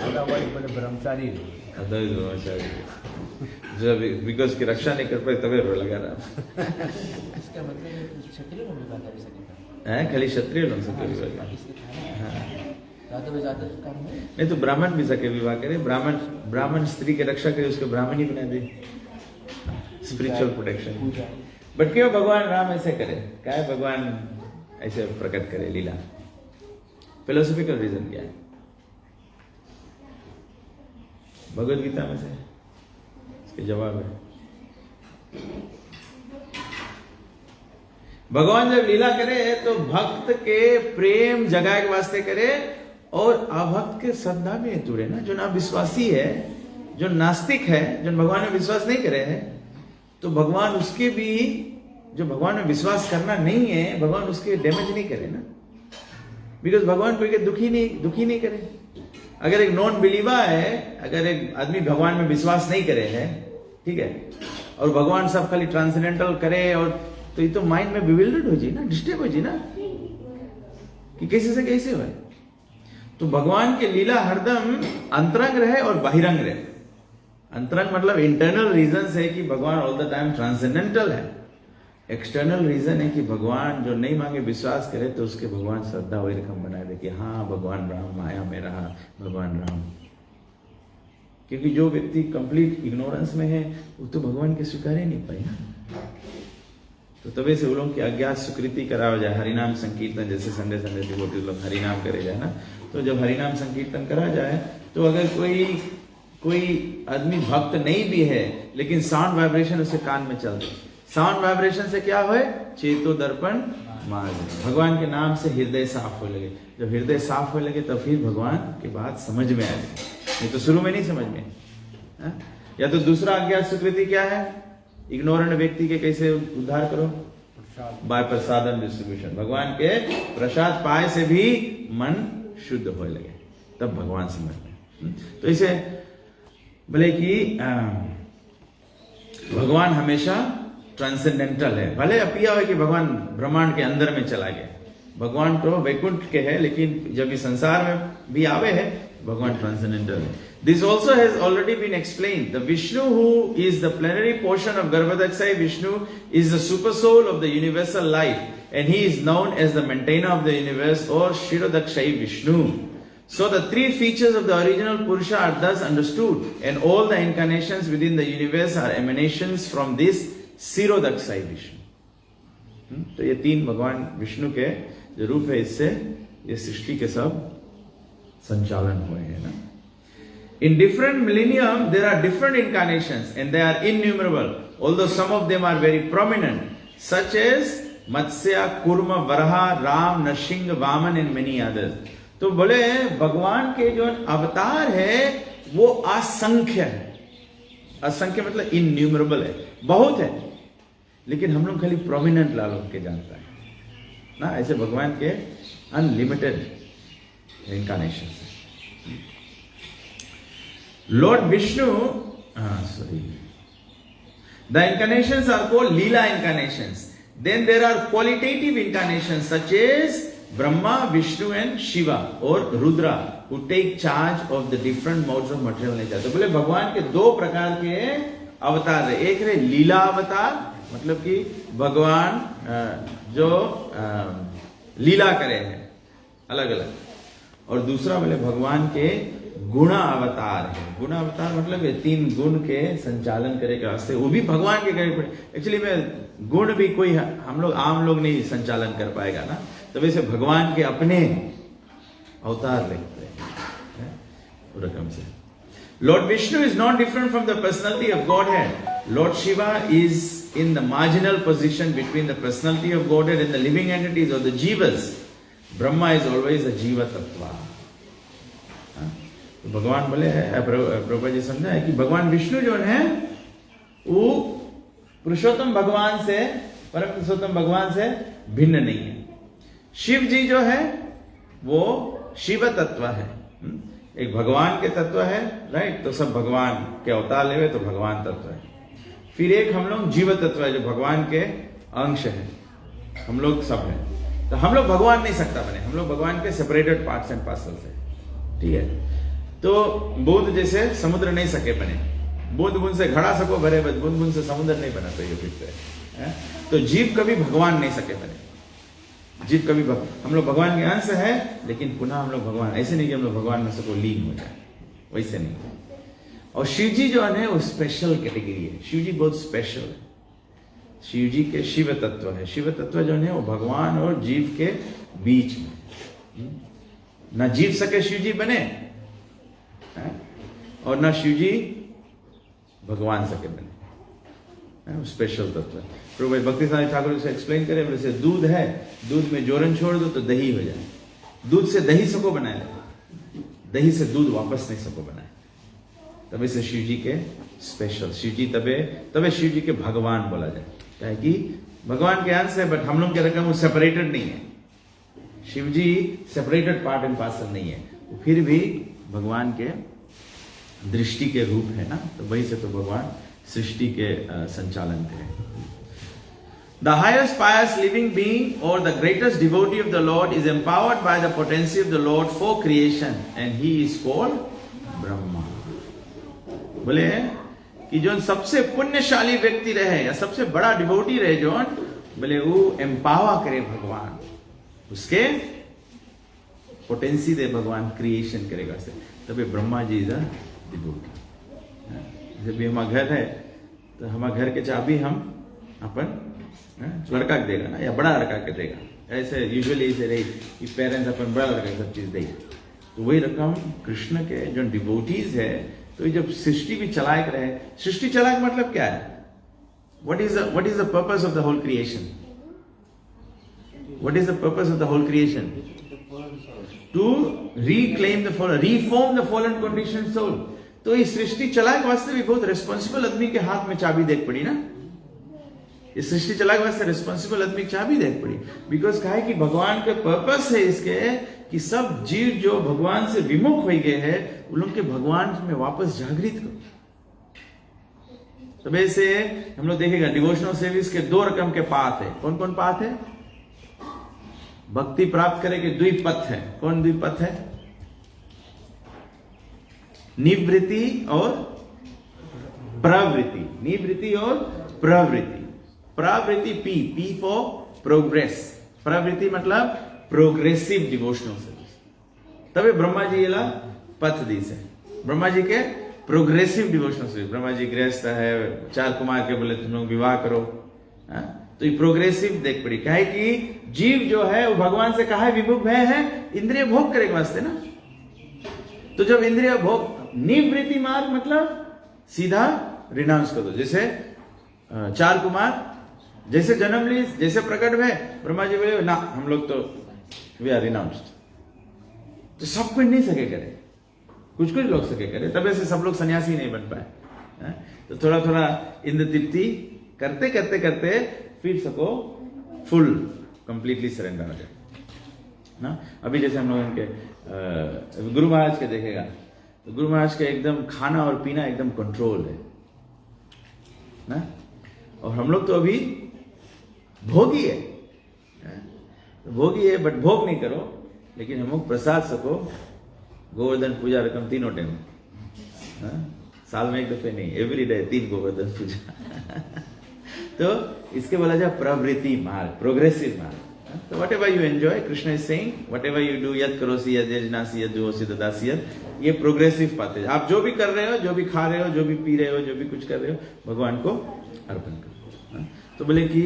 अदरवाइज बोले ब्रह्मचारी जब बिकॉज की रक्षा नहीं कर पाए तबे रो लगा रहा इसका मतलब क्षत्रिय लोग विवाह कर सकते है, खाली क्षत्रिय लोग सके विवाह नहीं तो ब्राह्मण भी सके विवाह करे। ब्राह्मण स्त्री की रक्षा करे, उसको ब्राह्मण ही बना दे, स्पिरिचुअल प्रोटेक्शन। बट क्यों भगवान राम ऐसे करे, क्या है भगवान ऐसे प्रकट करे लीला? फिलोसॉफिकल रीजन क्या है? भगवद गीता में से इसके जवाब है, भगवान जब लीला करे तो भक्त के प्रेम जगाए के वास्ते करे, और अभक्त के श्रद्धा में जुड़े ना। जो ना विश्वासी है, जो नास्तिक है, जो भगवान में विश्वास नहीं करे है, तो भगवान उसके भी, जो भगवान में विश्वास करना नहीं है, भगवान उसके डैमेज नहीं करे ना, बिकॉज भगवान कोई के दुखी नहीं करे। अगर एक नॉन बिलीवर है, अगर एक आदमी भगवान में विश्वास नहीं करे है, ठीक है, और भगवान सब खाली ट्रांसेंडेंटल करे और तो ये तो माइंड में बिविल्डर्ड हो जी ना, डिस्टर्ब हो जी ना, कि कैसे से कैसे हो। तो भगवान की लीला हरदम अंतरंग रहे और बहिरंग रहे। अंतरंग मतलब इंटरनल रीजन है कि भगवान ऑल द टाइम ट्रांसेंडेंटल है। एक्सटर्नल रीजन है कि भगवान जो नहीं मांगे विश्वास करे तो उसके भगवान श्रद्धा वही रकम बना दे कि हाँ भगवान राम माया में रहा, भगवान राम। क्योंकि जो व्यक्ति कंप्लीट इग्नोरेंस में है वो तो भगवान के स्वीकार ही नहीं पाए ना। तो तभी से वो लोग की अज्ञात स्वीकृति कराया जाए, हरिनाम संकीर्तन, जैसे संडे संडे डिवोटी लोग हरिनाम करे जाए ना, तो जब हरिनाम संकीर्तन करा जाए तो अगर कोई आदमी भक्त नहीं भी है लेकिन साउंड वाइब्रेशन उसके कान में चलते, साउंड वाइब्रेशन से क्या होए, चेतो दर्पण मार्ग, भगवान के नाम से हृदय साफ हो लगे। जब हृदय साफ हो लगे तो फिर भगवान की बात समझ में आए, नहीं तो शुरू में नहीं समझ में। या तो दूसरा अज्ञात स्वीकृति क्या है, इग्नोरेंट व्यक्ति के कैसे उद्धार करो, बाय प्रसादम डिस्ट्रीब्यूशन, भगवान के प्रसाद पाए से भी मन शुद्ध हो लगे, तब भगवान समझ में। तो इसे भले कि भगवान हमेशा ट्रांसेंडेंटल है, भले अपिया हो कि भगवान ब्रह्मांड के अंदर में चला गया, भगवान तो वैकुंठ के है, लेकिन जब इस संसार में भी आवे है भगवान ट्रांसेंडेंटल है। This also has already been explained. The Vishnu who is the plenary portion of Garbhodakshayi Vishnu is the super soul of the universal life, and he is known as the maintainer of the universe or Shirodakshayi Vishnu. So the three features of the original Purusha are thus understood, and all the incarnations within the universe are emanations from this Shirodakshayi Vishnu. तो ये तीन भगवान विष्णु के जो रूप है, इससे ये सृष्टि के सब संचालन हुए हैं ना। In different millennium, there are different incarnations and they are innumerable, although some of them are very prominent, such as Matsya, Kurma, Varaha, Ram, Narsingh, Vaman and many others. तो बोले भगवान के जो अवतार है वो असंख्य है, असंख्य मतलब इनन्यूमरेबल है, बहुत है, लेकिन हम लोग खाली प्रोमिनेंट ला लोग के जानता है ना। ऐसे भगवान के unlimited incarnation. Lord Vishnu, the incarnations are called Leela incarnations. Then there are qualitative incarnations such as Brahma, Vishnu and Shiva or Rudra who take charge of the different modes of material nature. तो बोले भगवान के दो प्रकार के अवतार है, एक है लीला अवतार, मतलब कि भगवान जो लीला करे हैं अलग अलग, और दूसरा बोले भगवान के गुण अवतार है। गुण अवतार मतलब ये तीन गुण के संचालन करे के वास्ते वो भी भगवान के करे पड़े। एक्चुअली में गुण भी कोई हम लोग आम लोग नहीं संचालन कर पाएगा ना, तो वैसे भगवान के अपने अवतार लगते हैं रकम से। Lord Vishnu is not different from the personality of Godhead. Lord Shiva is in the marginal position between the personality of Godhead and the living entities or the jivas. Brahma is always a jiva tattva. तो भगवान बोले प्रभुपाद जी समझा है कि भगवान विष्णु जो है वो पुरुषोत्तम भगवान से, परम पुरुषोत्तम भगवान से भिन्न नहीं है। शिव जी जो है वो शिव तत्व है, एक भगवान के तत्व है, राइट। तो सब भगवान के अवतार लेवे तो भगवान तत्व है। फिर एक हम लोग जीव तत्व है जो भगवान के अंश है, हम लोग सब है। तो हम लोग भगवान नहीं सकता बने, हम लोग भगवान के सेपरेटेड पार्ट्स एंड पार्सल्स है, ठीक है। तो बूंद जैसे समुद्र नहीं सके बने, बूंद बूंद से घड़ा सको भरे, बूंद बूंद से समुद्र नहीं बना, तो ये फिर है। तो जीव कभी भगवान नहीं सके बने, जीव कभी हम लोग भगवान के अंश है, लेकिन पुनः हम लोग भगवान ऐसे नहीं कि हम लोग भगवान में सबको लीन हो जाए, वैसे नहीं। और शिव जी जो है वो स्पेशल कैटेगरी है, शिव जी बहुत स्पेशल है। शिव जी के शिव तत्व है, शिव तत्व जो है वो भगवान और जीव के बीच में, ना जीव सके शिव जी बने और ना शिव जी भगवान सके बने, स्पेशल तत्व है। तो भाई भक्ति साहब ठाकुर से एक्सप्लेन करें, जैसे दूध है, दूध में जोरन छोड़ दो तो दही हो जाए, दूध से दही सको बनाए, दही से दूध वापस नहीं सको बनाए। तभी से शिव जी के स्पेशल, शिव जी तबे शिव जी के भगवान बोला जाए, क्या है कि भगवान के अंश है, बट हम लोग के रकम वो सेपरेटेड नहीं है। शिव जी सेपरेटेड पार्ट एंड पार्सल नहीं है, फिर भी भगवान के दृष्टि के रूप है ना, तो वही से तो भगवान सृष्टि के संचालन थे। The highest pious living being or the greatest devotee of the Lord is empowered by the potency of the Lord for creation and he is called Brahma. बोले कि जो सबसे पुण्यशाली व्यक्ति रहे या सबसे बड़ा डिवोटी रहे जो बोले वो एम्पावर करे भगवान, उसके पोटेंसी दे भगवान, क्रिएशन करेगा से, तभी Brahma ji is a devotee. जब भी हमारा घर है तो हमारे घर के चाबी हम अपन लड़का के देगा ना या बड़ा लड़का के देगा, ऐसे यूजुअली ऐसे रही कि पेरेंट्स अपन बड़ा लड़का सब चीज देगा. तो वही रकम कृष्ण के जो डिवोटीज है, तो जब सृष्टि भी चलाए रहे, सृष्टि चलाए का मतलब क्या है? What is the purpose of the whole creation? What is the purpose of the whole creation? To reclaim the fallen, reform the fallen condition soul. तो इस सृष्टि चलाए वास्ते भी बहुत रिस्पॉन्सिबल आदमी के हाथ में चाबी देख पड़ी ना. इस सृष्टि चलाए वास्ते रिस्पॉन्सिबल आदमी की चाबी देख पड़ी. बिकॉज क्या है कि भगवान के पर्पस है इसके कि सब जीव जो भगवान से विमुख हो गए हैं उन लोग के भगवान में वापस जागृत करो. तो वैसे हम लोग देखेगा डिवोशनल सर्विस के 2 रकम के पाथ है. कौन कौन पाथ है? भक्ति प्राप्त करे के द्विपथ है. कौन द्विपथ है? निवृत्ति और प्रवृत्ति. निवृत्ति और प्रवृत्ति. प्रवृत्ति पी फॉर प्रोग्रेस. प्रवृत्ति मतलब प्रोग्रेसिव डिवोशनल सर्विस. तभी ब्रह्मा जी ये पथ दी से ब्रह्मा जी के progressive devotional service. Brahma ji गृहस्थ है, 4 कुमार के बोले तुम लोग विवाह करो. तो ये प्रोग्रेसिव देख पड़ी. क्या है कि जीव जो है वो भगवान से कहा विमुख है, इंद्रिय भोग करे वास्ते ना. तो जब इंद्रिय भोग, निवृत्ति मार्ग मतलब सीधा रिनाउंस कर दो. जैसे 4 कुमार जैसे जन्म ली, जैसे प्रकट हुए, ब्रह्मा जी बोले ना हम लोग तो वी आर रिनाउंस्ड. तो सब कुछ नहीं सके करे, कुछ कुछ लोग सके करे, तब से सब लोग सन्यासी नहीं बन पाए. तो थोड़ा थोड़ा इंद्र तृप्ति करते करते करते फिर सको फुल कंप्लीटली सरेंडर हो जाए ना. अभी जैसे हम लोग इनके गुरु महाराज के देखेगा तो गुरु महाराज का एकदम खाना और पीना एकदम कंट्रोल है ना. और हम लोग तो अभी भोगी है, भोगी है, बट भोग नहीं करो, लेकिन हम लोग प्रसाद सको, गोवर्धन पूजा रकम 3 टाइम, साल में 1 दफे नहीं, एवरी डे 3 गोवर्धन पूजा. तो इसके बोला जाए प्रवृत्ति मार्ग, प्रोग्रेसिव मार्ग. तो what ever you enjoy, Krishna is saying what ever you do यद करोसी यद यजनासी यद जोसी ददासी यद, ये प्रोग्रेसिव पाथ है. आप जो भी कर रहे हो, जो भी खा रहे हो, जो भी पी रहे हो, जो भी कुछ कर रहे हो, भगवान को अर्पण करो. तो बोले कि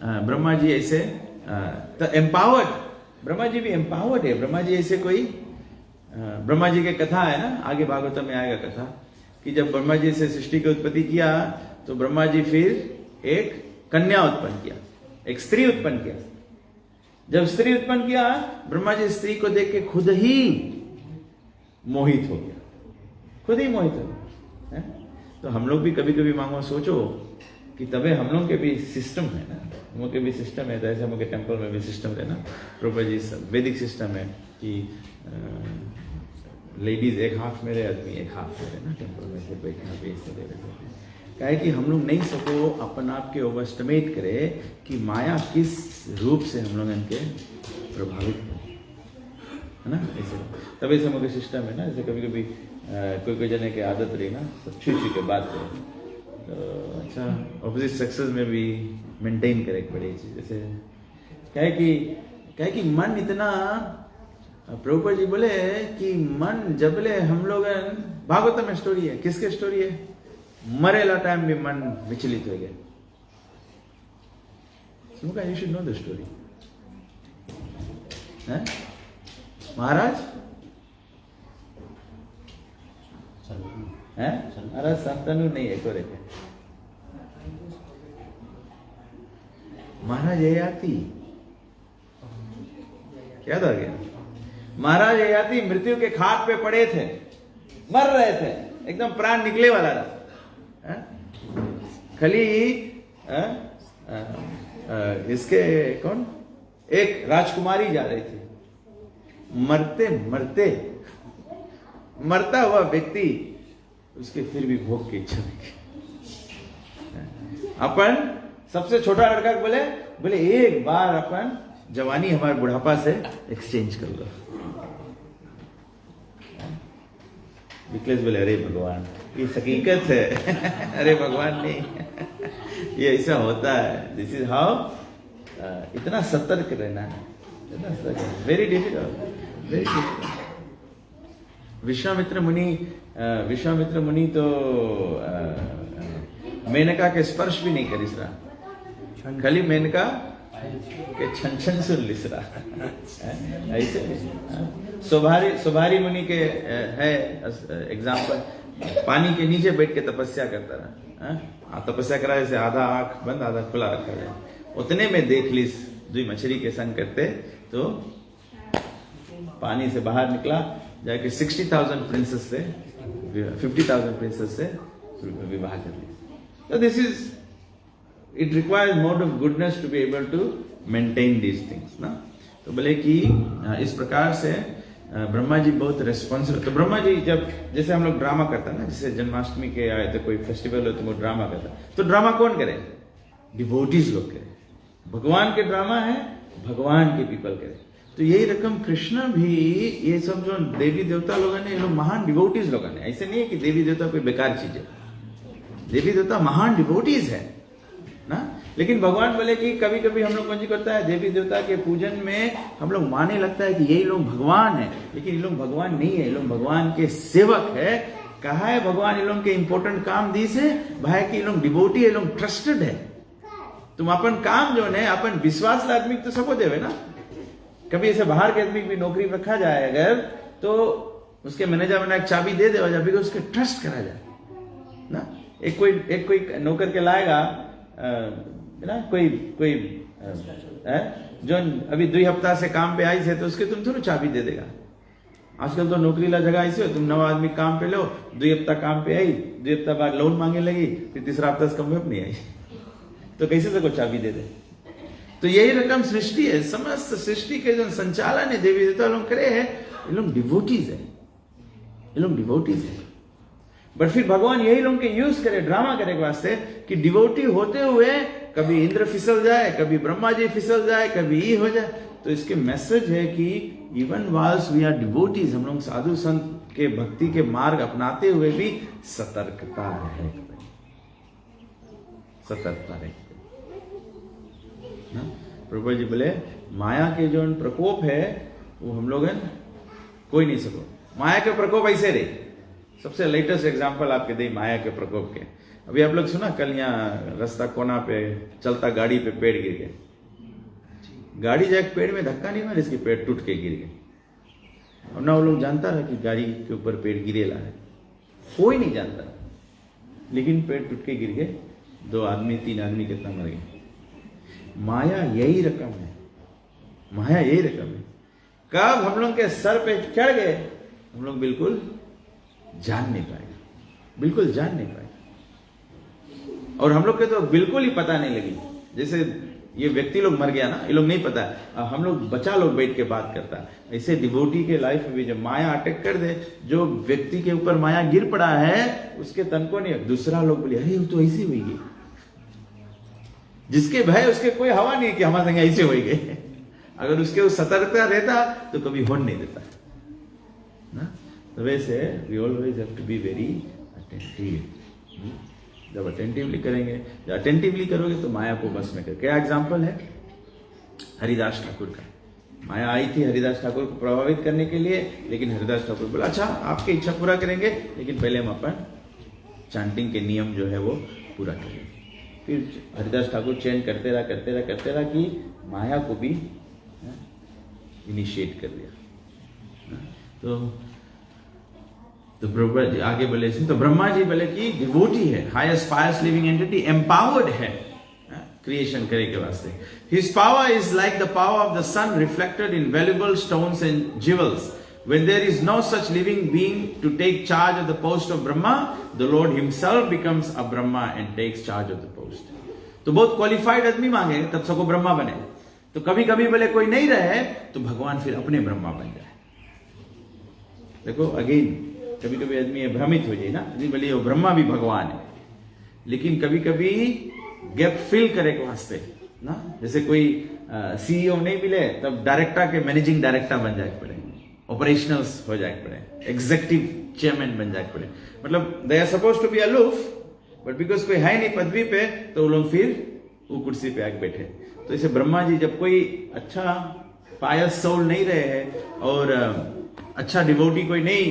ब्रह्मा जी ऐसे तो एम्पावर्ड, ब्रह्मा जी भी एम्पावर्ड है. ब्रह्मा जी ऐसे कोई, ब्रह्मा जी के कथा है ना, आगे भागवतम में आएगा कथा कि जब ब्रह्मा जी से सृष्टि की उत्पत्ति किया तो ब्रह्मा जी फिर एक कन्या उत्पन्न किया, एक स्त्री उत्पन्न किया. जब स्त्री उत्पन्न किया, ब्रह्मा जी स्त्री को देख के खुद ही मोहित हो गया, खुद ही मोहित हो गया. तो हम लोग भी कभी कभी मांगो सोचो कि तबे हम लोग के भी सिस्टम है ना, हम लोग के भी सिस्टम है. तो ऐसे हम लोग के टेम्पल में भी सिस्टम है ना, प्रभु जी वैदिक सिस्टम है कि लेडीज एक हाफ मेरे, आदमी एक हाफ मेरे ना, टेम्पल में से बैठना भी ऐसे दे रहे. क्या है कि हम लोग नहीं सको अपन आप के ओवर एस्टिमेट करे कि माया किस रूप से हम लोग इनके प्रभावित है ना. ऐसे तभी से हम लोग सिस्टम है ना. ऐसे कभी कभी कोई जने की आदत रही ना, तो छू के बात करें तो अच्छा ऑपोजिट सेक्सेस में भी मेंटेन करे एक बड़ी चीज. जैसे क्या है कि मन इतना, प्रभुपाद जी बोले कि मन जबले हम लोग, भागवत में स्टोरी है, किसके स्टोरी है? मरेला टाइम भी मन विचलित हो गया. You should know the story. Maharaj Maharaj Shantanu नहीं है, कोरे के महाराज ययाति, क्या था गया? महाराज ययाति मृत्यु के खाट पे पड़े थे, मर रहे थे, एकदम प्राण निकले वाला था. खाली इसके कौन, एक राजकुमारी जा रही थी, मरते मरते मरता हुआ व्यक्ति, उसके फिर भी भोग की इच्छा नहीं. अपन सबसे छोटा लड़का बोले बोले एक बार अपन जवानी हमारे बुढ़ापा से एक्सचेंज कर लो। विकलेश बोले अरे भगवान ये हकीकत है अरे भगवान नहीं ये ऐसा होता है, दिस इज हाउ, इतना सतर्क रहना है, very difficult, very difficult. Vishwamitra मुनि तो मेनका के स्पर्श भी नहीं करी रहा, खाली मेनका के छन छन सुन लिस रहा ऐसे। सोभारी मुनि के है एग्जाम्पल, पानी के नीचे बैठ के तपस्या करता रहा, तपस्या करा जैसे आधा आंख बंद आधा खुला रखा जाए, उतने में देख लिस दुई मछली के संग करते तो पानी से बाहर निकला, जाके 60,000 प्रिंसेस से 50,000 प्रिंसेस से विवाह कर लिया। तो this is, it requires mode of goodness to be able to maintain these things ना। तो बोले कि इस प्रकार से ब्रह्मा जी बहुत रेस्पॉन्सिबल। तो ब्रह्मा जी जब जैसे हम लोग ड्रामा करता है ना, जैसे जन्माष्टमी के आए तो कोई फेस्टिवल हो तो वो ड्रामा करता, तो ड्रामा कौन करे? डिवोटीज लोग करे। भगवान के ड्रामा है, भगवान के पीपल करे। तो यही रकम कृष्ण भी, ये सब जो देवी देवता लोगों ने, ये लोग महान डिवोटीज लोगों ने, ऐसे नहीं है कि देवी देवता कोई बेकार चीज है, देवी देवता महान डिवोटीज है ना। लेकिन भगवान बोले कि कभी कभी हम लोग कौन करता है, देवी देवता के पूजन में हम लोग माने लगता है कि यही लोग भगवान है, लेकिन ये लोग भगवान नहीं है, ये लोग भगवान के सेवक है। कहा है भगवान ये लोग के इंपॉर्टेंट काम दी से भाई कि ये लोग डिवोटी, ये लोग ट्रस्टेड है। तुम अपन काम जो है अपन विश्वास आदमी तो सबको देवे ना। कभी ऐसे बाहर के आदमी भी नौकरी रखा जाए अगर, तो उसके मैनेजर बना एक चाबी दे देवा जाए, उसके ट्रस्ट करा जाए ना। एक कोई नौकर के लाएगा ना, कोई जो अभी 2 हफ्ता से काम पे आई से, तो उसके तुम थोड़ा चाबी दे देगा। आजकल तो नौकरी ला जगह ऐसे हो, तुम 9 आदमी काम पे लो, 2 हफ्ता काम पे आई, 2 हफ्ता बाद लोन मांगे लगी, फिर तीसरा हफ्ता से कम नहीं आई, तो कैसे से को चाबी दे दे। तो यही रकम सृष्टि है, समस्त सृष्टि के जो संचालन है देवी देवता लोग करे है, ये लोग डिवोटीज है, ये लोग डिवोटीज है। बट फिर भगवान यही लोग के यूज करे, ड्रामा करे के वास्ते कि डिवोटी होते हुए कभी इंद्र फिसल जाए, कभी ब्रह्मा जी फिसल जाए, कभी ये हो जाए। तो इसके मैसेज है कि even while we are devotees, हम लोग साधु संत के भक्ति के मार्ग अपनाते हुए भी सतर्कता है, सतर्कता है ना। प्रभु जी बोले माया के जो प्रकोप है वो हम लोग कोई नहीं सको। माया के प्रकोप ऐसे रहे, सबसे लेटेस्ट एग्जांपल आपके दे माया के प्रकोप के। अभी आप लोग सुना कल यहाँ रास्ता कोना पे चलता गाड़ी पे पेड़ गिर गए, गाड़ी जाके पेड़ में धक्का नहीं मारे, इसके पेड़ टूट के गिर गए। और ना वो लोग जानता रहा कि गाड़ी के ऊपर पेड़ गिरेला है, कोई नहीं जानता, लेकिन पेड़ टूट के गिर गए, 2 आदमी 3 आदमी कितना मर गए। माया यही रकम है, माया यही रकम है। कब हम लोग के सर पे चढ़ गए, हम लोग बिल्कुल जान नहीं पाएगा, बिल्कुल जान नहीं पाएगा। और हम लोग के तो बिल्कुल ही पता नहीं लगी, जैसे ये व्यक्ति लोग मर गया ना, ये लोग नहीं पता, हम लोग बच्चा लोग बैठ के बात करता है। ऐसे डिवोटी के लाइफ में भी जब माया अटैक कर दे, जो व्यक्ति के ऊपर माया गिर पड़ा है उसके तन को नहीं, दूसरा लोग बोले अरे वो तो ऐसी हुई गई, जिसके भय उसके कोई हवा नहीं कि हमारे संग ऐसे हो गए। अगर उसके सतर्कता रहता तो कभी होने नहीं देता ना। तो वैसे we always have to be very attentive. जब अटेंटिवली करेंगे, जब अटेंटिवली करोगे तो माया को बस में कर। क्या एग्जाम्पल है हरिदास ठाकुर का। माया आई थी हरिदास ठाकुर को प्रभावित करने के लिए, लेकिन हरिदास ठाकुर बोला अच्छा आपकी इच्छा पूरा करेंगे, लेकिन पहले हम अपन चांटिंग के नियम जो है वो पूरा करेंगे। फिर हरिदास ठाकुर चैन करते रहा कि माया को भी इनिशिएट कर दिया। तो ब्रह्मा जी आगे बोले, तो ब्रह्मा जी बोले कि डिवोटी है, highest pious living entity, empowered है क्रिएशन करे के वास्ते। His power is like the power of the sun reflected in valuable stones and jewels. When there is no such living being to take charge of the post of Brahma, the Lord himself becomes a Brahma and takes charge of the post. तो बहुत क्वालिफाइड आदमी मांगे तब सबको ब्रह्मा बने। तो कभी कभी बोले कोई नहीं रहे तो भगवान फिर अपने ब्रह्मा बन जाए। देखो अगेन कभी कभी आदमी भ्रमित हो जाए ना, बोले वो ब्रह्मा भी भगवान है, लेकिन कभी कभी गैप फिल करे के वास्ते ना, जैसे कोई सीईओ नहीं मिले तब डायरेक्टर के मैनेजिंग डायरेक्टर बन जाए पड़े, ऑपरेशनल्स हो जाए पड़े, एग्जीक्यूटिव चेयरमैन बन जाए पड़े, मतलब they are suppose to be aloof, but because कोई है नहीं पदवी पे तो वो लोग फिर वो कुर्सी पे आके बैठे। तो इसे ब्रह्मा जी जब कोई अच्छा पायस सोल नहीं रहे हैं और अच्छा डिवोटी कोई नहीं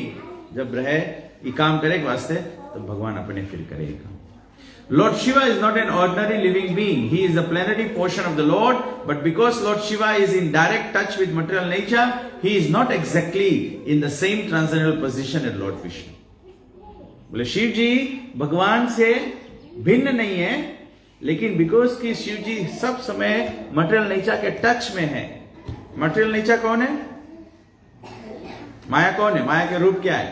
जब रहे ये काम करे के वास्ते, तो भगवान अपने फिर करेगा। Lord Shiva is not an ordinary living being. He is the plenary portion of the Lord. But because Lord Shiva is in direct touch with material nature, he is not exactly in the same transcendental position as Lord Vishnu. बोले शिव जी भगवान से भिन्न नहीं है, लेकिन बिकॉज कि शिव जी सब समय मटेरियल नेचर के टच में है। मटेरियल नेचर कौन है? माया कौन है? माया के रूप क्या है?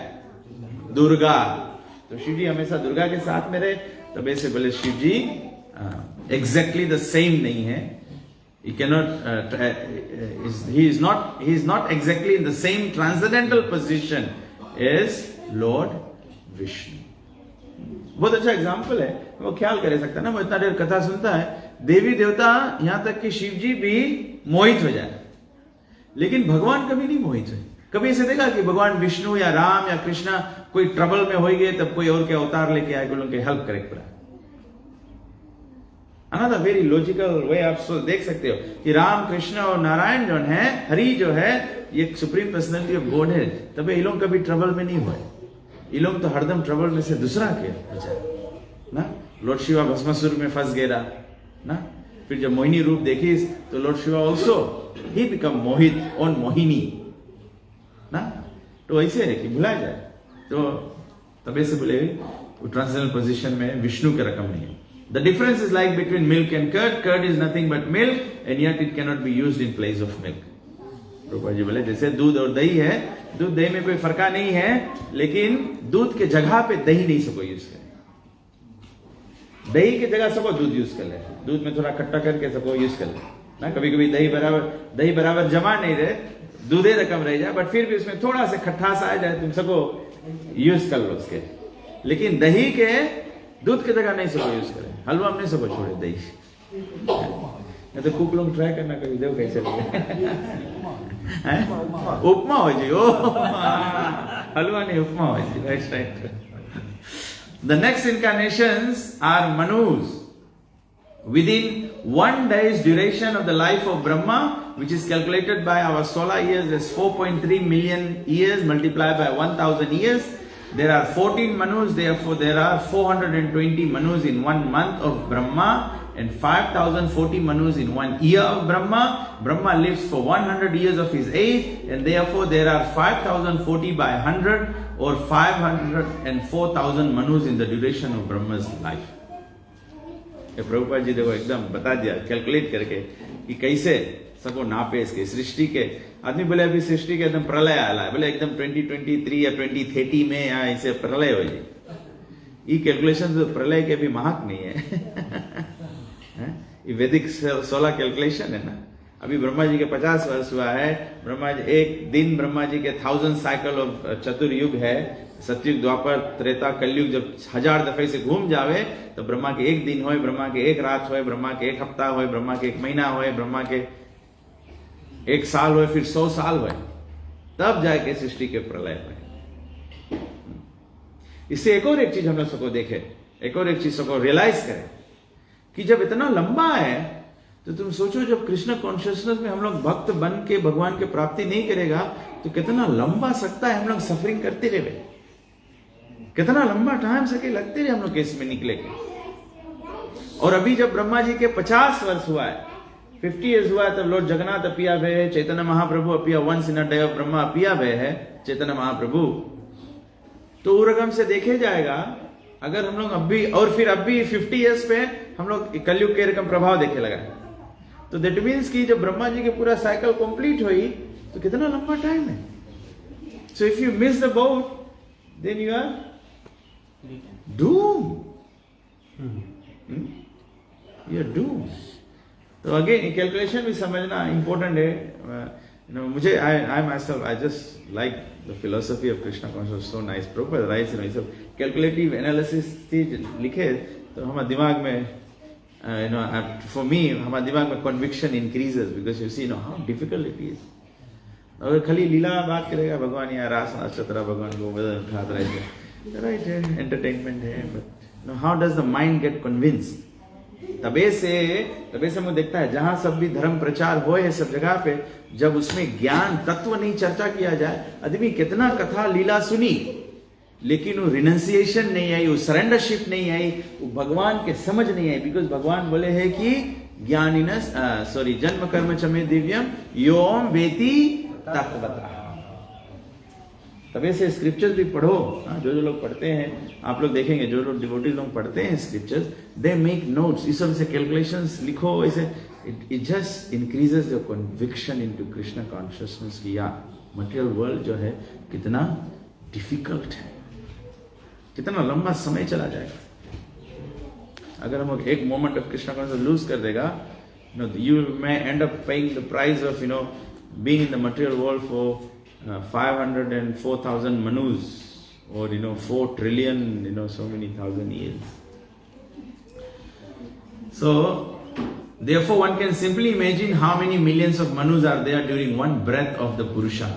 दुर्गा। तो शिव जी हमेशा दुर्गा के साथ में रहे, तब ऐसे बोले शिव जी एग्जैक्टली द सेम नहीं है। He cannot, he is not exactly in the same transcendental position as Lord Vishnu. बहुत अच्छा एग्जाम्पल है, वो ख्याल कर सकता है ना, वो इतना देर कथा सुनता है, देवी देवता यहां तक कि शिव जी भी मोहित हो जाए, लेकिन भगवान कभी नहीं मोहित हुए। कभी ऐसे देखा कि भगवान विष्णु या राम या कृष्णा कोई ट्रबल में हो गए तब कोई और के अवतार लेके आए, उनके हेल्प करे पड़ा। अनदर वेरी लॉजिकल वे आप देख सकते हो कि राम कृष्ण और नारायण जो है, हरि जो है, ये सुप्रीम पर्सनैलिटी ऑफ गॉड है, तब ये लोग कभी ट्रबल में नहीं हुए। ये लोग तो हरदम ट्रबल में से दूसरा के ना। लॉर्ड शिवा भस्मासुर में फंस गया ना, फिर जब मोहिनी रूप देखी तो Lord Shiva also he become Mohit on Mohini ना। तो ऐसे है कि भुला जाए, तो तबे से बोले ट्रांसजेंडर पोजीशन में विष्णु के रकम नहीं है। The difference is like between milk and curd. Curd is nothing but milk, and yet it cannot be used in place of milk. रूपा जी बोले जैसे दूध और दही है, दूध दही में कोई फर्क नहीं है, लेकिन दूध के जगह पे दही नहीं सको यूज करे। दही के जगह सको दूध यूज कर ले, दूध में थोड़ा खट्टा करके सको यूज कर ले ना। कभी कभी दही बराबर जमा नहीं रहे, दूधे रकम रह जाए, बट फिर भी उसमें थोड़ा सा खट्टास आ जाए, तुम सको यूज कर लो उसके। लेकिन दही के दूध की जगह नहीं सको यूज करें, हलवा में नहीं सको छोड़े दही। नहीं तो कुक लोग ट्राई करना कभी, देखो कैसे उपमा हो जी, ओ हलवा नहीं उपमा हो जी, right. The next incarnations are Manus within 1 day's duration of the life of Brahma, which is calculated by our solar years as 4.3 million years multiplied by 1000 years. There are 14 Manus, therefore there are 420 Manus in 1 month of Brahma and 5040 Manus in 1 year of Brahma. Brahma lives for 100 years of his age, and therefore there are 5040 by 100 or 504,000 Manus in the duration of Brahma's life. Prabhupada ji देखो एकदम बता दिया कैलकुलेट करके कि कैसे सबको नापे इसके सृष्टि के। आदमी बोले अभी सृष्टि के एकदम प्रलय आला है, बोले एकदम 2023 या 2030 में या ऐसे प्रलय हो जाए। ये कैलकुलेशन तो प्रलय के भी महक नहीं है, ये वैदिक सोलर कैलकुलेशन है ना। अभी ब्रह्मा जी के 50 वर्ष हुआ है, ब्रह्मा जी एक दिन, ब्रह्मा जी के 1000 साइकिल ऑफ चतुर्युग है, सतयुग द्वापर त्रेता कलयुग जब 1000 दफे से घूम जावे, तो ब्रह्मा के एक दिन होए, ब्रह्मा के एक रात होए, ब्रह्मा के एक हफ्ता होए, ब्रह्मा के एक महीना होए, ब्रह्मा के एक साल होए, फिर 100 साल होए, तब जाके सृष्टि के प्रलय हुए। इससे एक और एक चीज हम लोग सबको देखे, एक और एक चीज सबको रियलाइज करें कि जब इतना लंबा है, तो तुम सोचो जब कृष्ण कॉन्शियसनेस में हम लोग भक्त बन के भगवान के प्राप्ति नहीं करेगा, तो कितना लंबा सकता है हम लोग सफरिंग करते रहे, कितना लंबा टाइम सके लगते रहे हम लोग केस में निकले। और अभी जब ब्रह्मा जी के 50 वर्ष हुआ है, 50 years हुआ है, तब लॉर्ड जगन्नाथ अपिया भय है, Chaitanya Mahaprabhu appear, once in a day of Brahma appear भय है चैतन्य महाप्रभु। तो वो रकम से देखे जाएगा अगर हम लोग अभी, और फिर अभी 50 years पे हम लोग कलयुग के रकम प्रभाव देखे लगा, तो दैट मीन्स कि जब ब्रह्मा जी के पूरा साइकिल कंप्लीट हुई तो कितना लंबा टाइम है। So if you miss the boat then you are doom, you are doom. तो अगेन कैलकुलेशन भी समझना इंपॉर्टेंट है। मुझे I myself I just like the philosophy of Krishna consciousness, so nice proper rights, calculative analysis लिखे तो हमारे दिमाग में for me, हमारे दिमाग में conviction increases because you see, how difficult it is. अगर खाली लीला बात करेगा भगवान यहाँ रास चतरा भगवान को उठाते रहते, right है, entertainment है, but how does the mind get convinced? तबे से मुझे देखता है जहां सब भी धर्म प्रचार हुए है सब जगह पे, जब उसमें ज्ञान तत्व नहीं चर्चा किया जाए, आदमी कितना कथा लीला सुनी लेकिन वो रिनंसिएशन नहीं आई, वो सरेंडरशिप नहीं आई, वो भगवान के समझ नहीं आई, बिकॉज भगवान बोले हैं कि ज्ञानिनस जन्म कर्म च मे दिव्यम योम वेति तत्वतः। तबे से स्क्रिप्चर्स भी पढ़ो, जो लोग पढ़ते हैं, आप लोग देखेंगे जो लोग डिवोटी लोग पढ़ते हैं स्क्रिप्चर्स, दे मेक नोट्स, इस सब से कैलकुलेशंस लिखो, ऐसे it just increases your conviction into Krishna consciousness की या मटेरियल वर्ल्ड जो है कितना डिफिकल्ट है, कितना लंबा समय चला जाएगा। अगर हम एक moment of Krishna consciousness lose कर देगा, you may end up paying the price of being in the material world for 504,000 manus, or 4 trillion, so many thousand years. So therefore one can simply imagine how many millions of manus are there during one breath of the Purusha.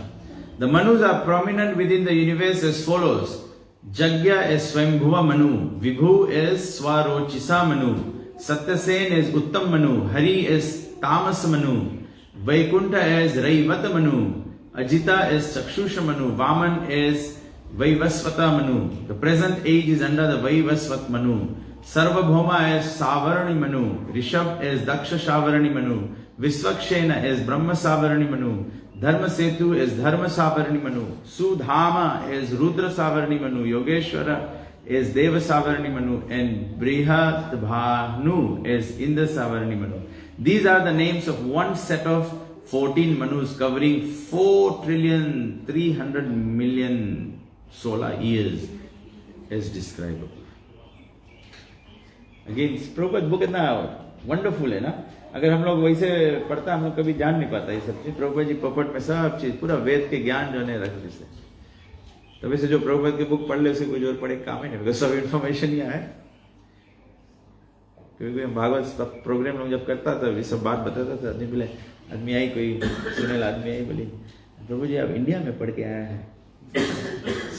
The manus are prominent within the universe as follows: Jagya as Swambhuva Manu, Vibhu as Swarochisa Manu, Satyasen as Uttam Manu, Hari as Tamas Manu, Vaikuntha as Raivata Manu, Ajita as Chakshusha Manu, Vaman as Vaivasvata Manu. The present age is under the Vaivasvat Manu. Sarvabhauma as Savarani Manu, Rishab as Daksha Savarani Manu, Visvakshena as Brahma Savarani Manu, Dharma Setu as Dharma Savarani Manu, Sudhama as Rudra Savarani Manu, Yogeshwara as Deva Savarani Manu, and Brihadbhanu as Indra Savarani Manu. These are the names of one set of 14 Manus covering 4,300,000,000 solar years as described. Again, Prabhupada book इतना wonderful है ना, अगर हम लोग वैसे पढ़ता हम लोग कभी जान नहीं पाता ये सब चीज। प्रभुपाद जी पपट में सब चीज पूरा वेद के ज्ञान जो है रख देते। तभी से जो प्रभुपाद की बुक पढ़ ले उसे कोई जोर पड़े काम ही नहीं, बिकॉज सब इन्फॉर्मेशन ही है। क्योंकि भागवत प्रोग्राम लोग जब करता था ये सब बात बताता था, आदमी बोले, आदमी आई कोई सुनेला आदमी आई बोली, प्रभु जी आप इंडिया में पढ़ के आया है।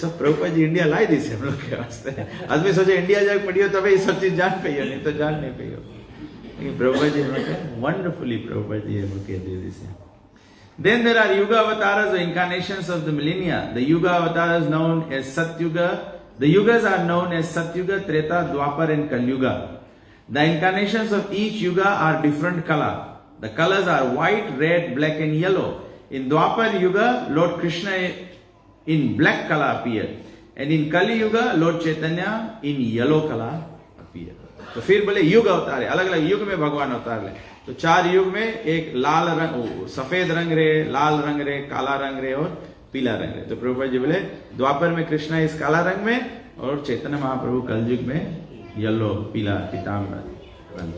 सब प्रभुपाद जी इंडिया लाई दी हम लोग के वास्ते। आदमी सोचे इंडिया जाके पढ़ियो तभी ये सब चीज जान पाइयो, नहीं तो जान नहीं पाइयो। लेकिन प्रभुपाद जी वंडरफुली प्रभुपाद जी हमको कह दे this. Then there are Yuga avatars or incarnations of the millennia. The Yuga avatars known as Satyuga. The Yugas are known as Satyuga, Treta, Dwapar and Kalyuga. The incarnations of each Yuga are different color. The colors are white, red, black and yellow. In Dwapar Yuga, Lord Krishna in black color appeared. And in Kali Yuga, Lord Chaitanya in yellow color appeared. तो फिर बोले युग अवतार है, अलग अलग युग में भगवान अवतार ले। तो 4 युग में एक लाल रंग, सफेद रंग रहे, लाल रंग रहे, काला रंग रहे और पीला रंग रहे। तो प्रभुपाद जी बोले द्वापर में कृष्णा इस काला रंग में और चैतन्य महाप्रभु कलयुग में येलो पीला पीताम्बर रंग।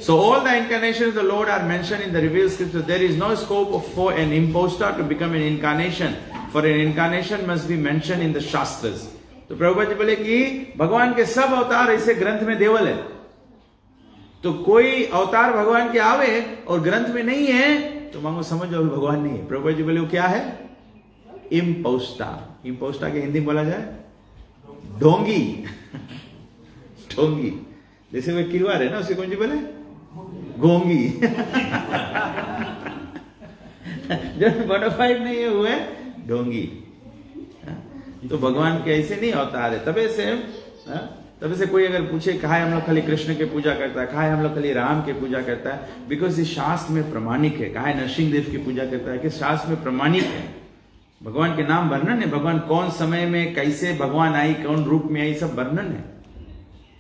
So all the incarnations of the Lord are mentioned in the revealed scripture. There is no scope for an impostor to become an incarnation. For an incarnation must be mentioned in the Shastras. तो प्रभुपाद जी बोले कि भगवान के सब अवतार ऐसे ग्रंथ में देवल है। तो कोई अवतार भगवान के आवे और ग्रंथ में नहीं है तो मांगो समझो भगवान नहीं है। प्रभुपाद जी बोले वो क्या है? इम्पोस्टा। इम्पोस्टा के हिंदी बोला जाए ढोंगी। ढोंगी जैसे वो किरवार है ना, उसे कौन जी बोले गोंगी। जो बोनाफाइड नहीं है वो है ढोंगी। तो भगवान के ऐसे नहीं अवतार है। तबे से कोई अगर पूछे कहा है हम लोग खाली कृष्ण के पूजा करता है, कहा है हम लोग खाली राम के पूजा करता है, बिकॉज ये शास्त्र में प्रमाणिक है। कहा है नरसिंह देव की पूजा करता है कि शास्त्र में प्रमाणिक है। भगवान के नाम वर्णन है, भगवान कौन समय में कैसे भगवान आई, कौन रूप में आई, सब वर्णन है।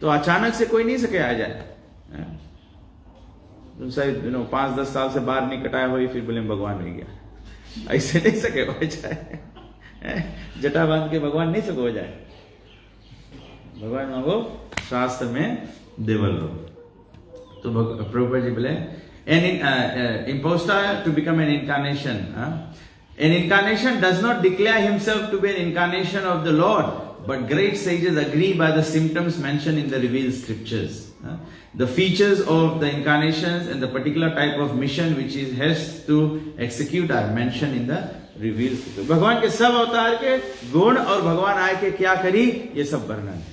तो अचानक से कोई नहीं सके आ जाए। तुम शायद 5-10 साल से बाहर नहीं कटाया हुई फिर बोले भगवान हो गया, ऐसे नहीं सके हो जाए। जटा बांध के भगवान नहीं सको हो जाए। भगवान मांगो शास्त्र में देवल हो। तो प्रभुपाद जी बोले imposter to become an incarnation. An incarnation does not declare himself to be an incarnation of the Lord, but great sages agree by the symptoms mentioned in the revealed scriptures. The features of the incarnations and the particular type of mission which he has to execute are mentioned in the revealed scriptures. भगवान के सब अवतार के गुण और भगवान आए के क्या करी, ये सब वर्णन है.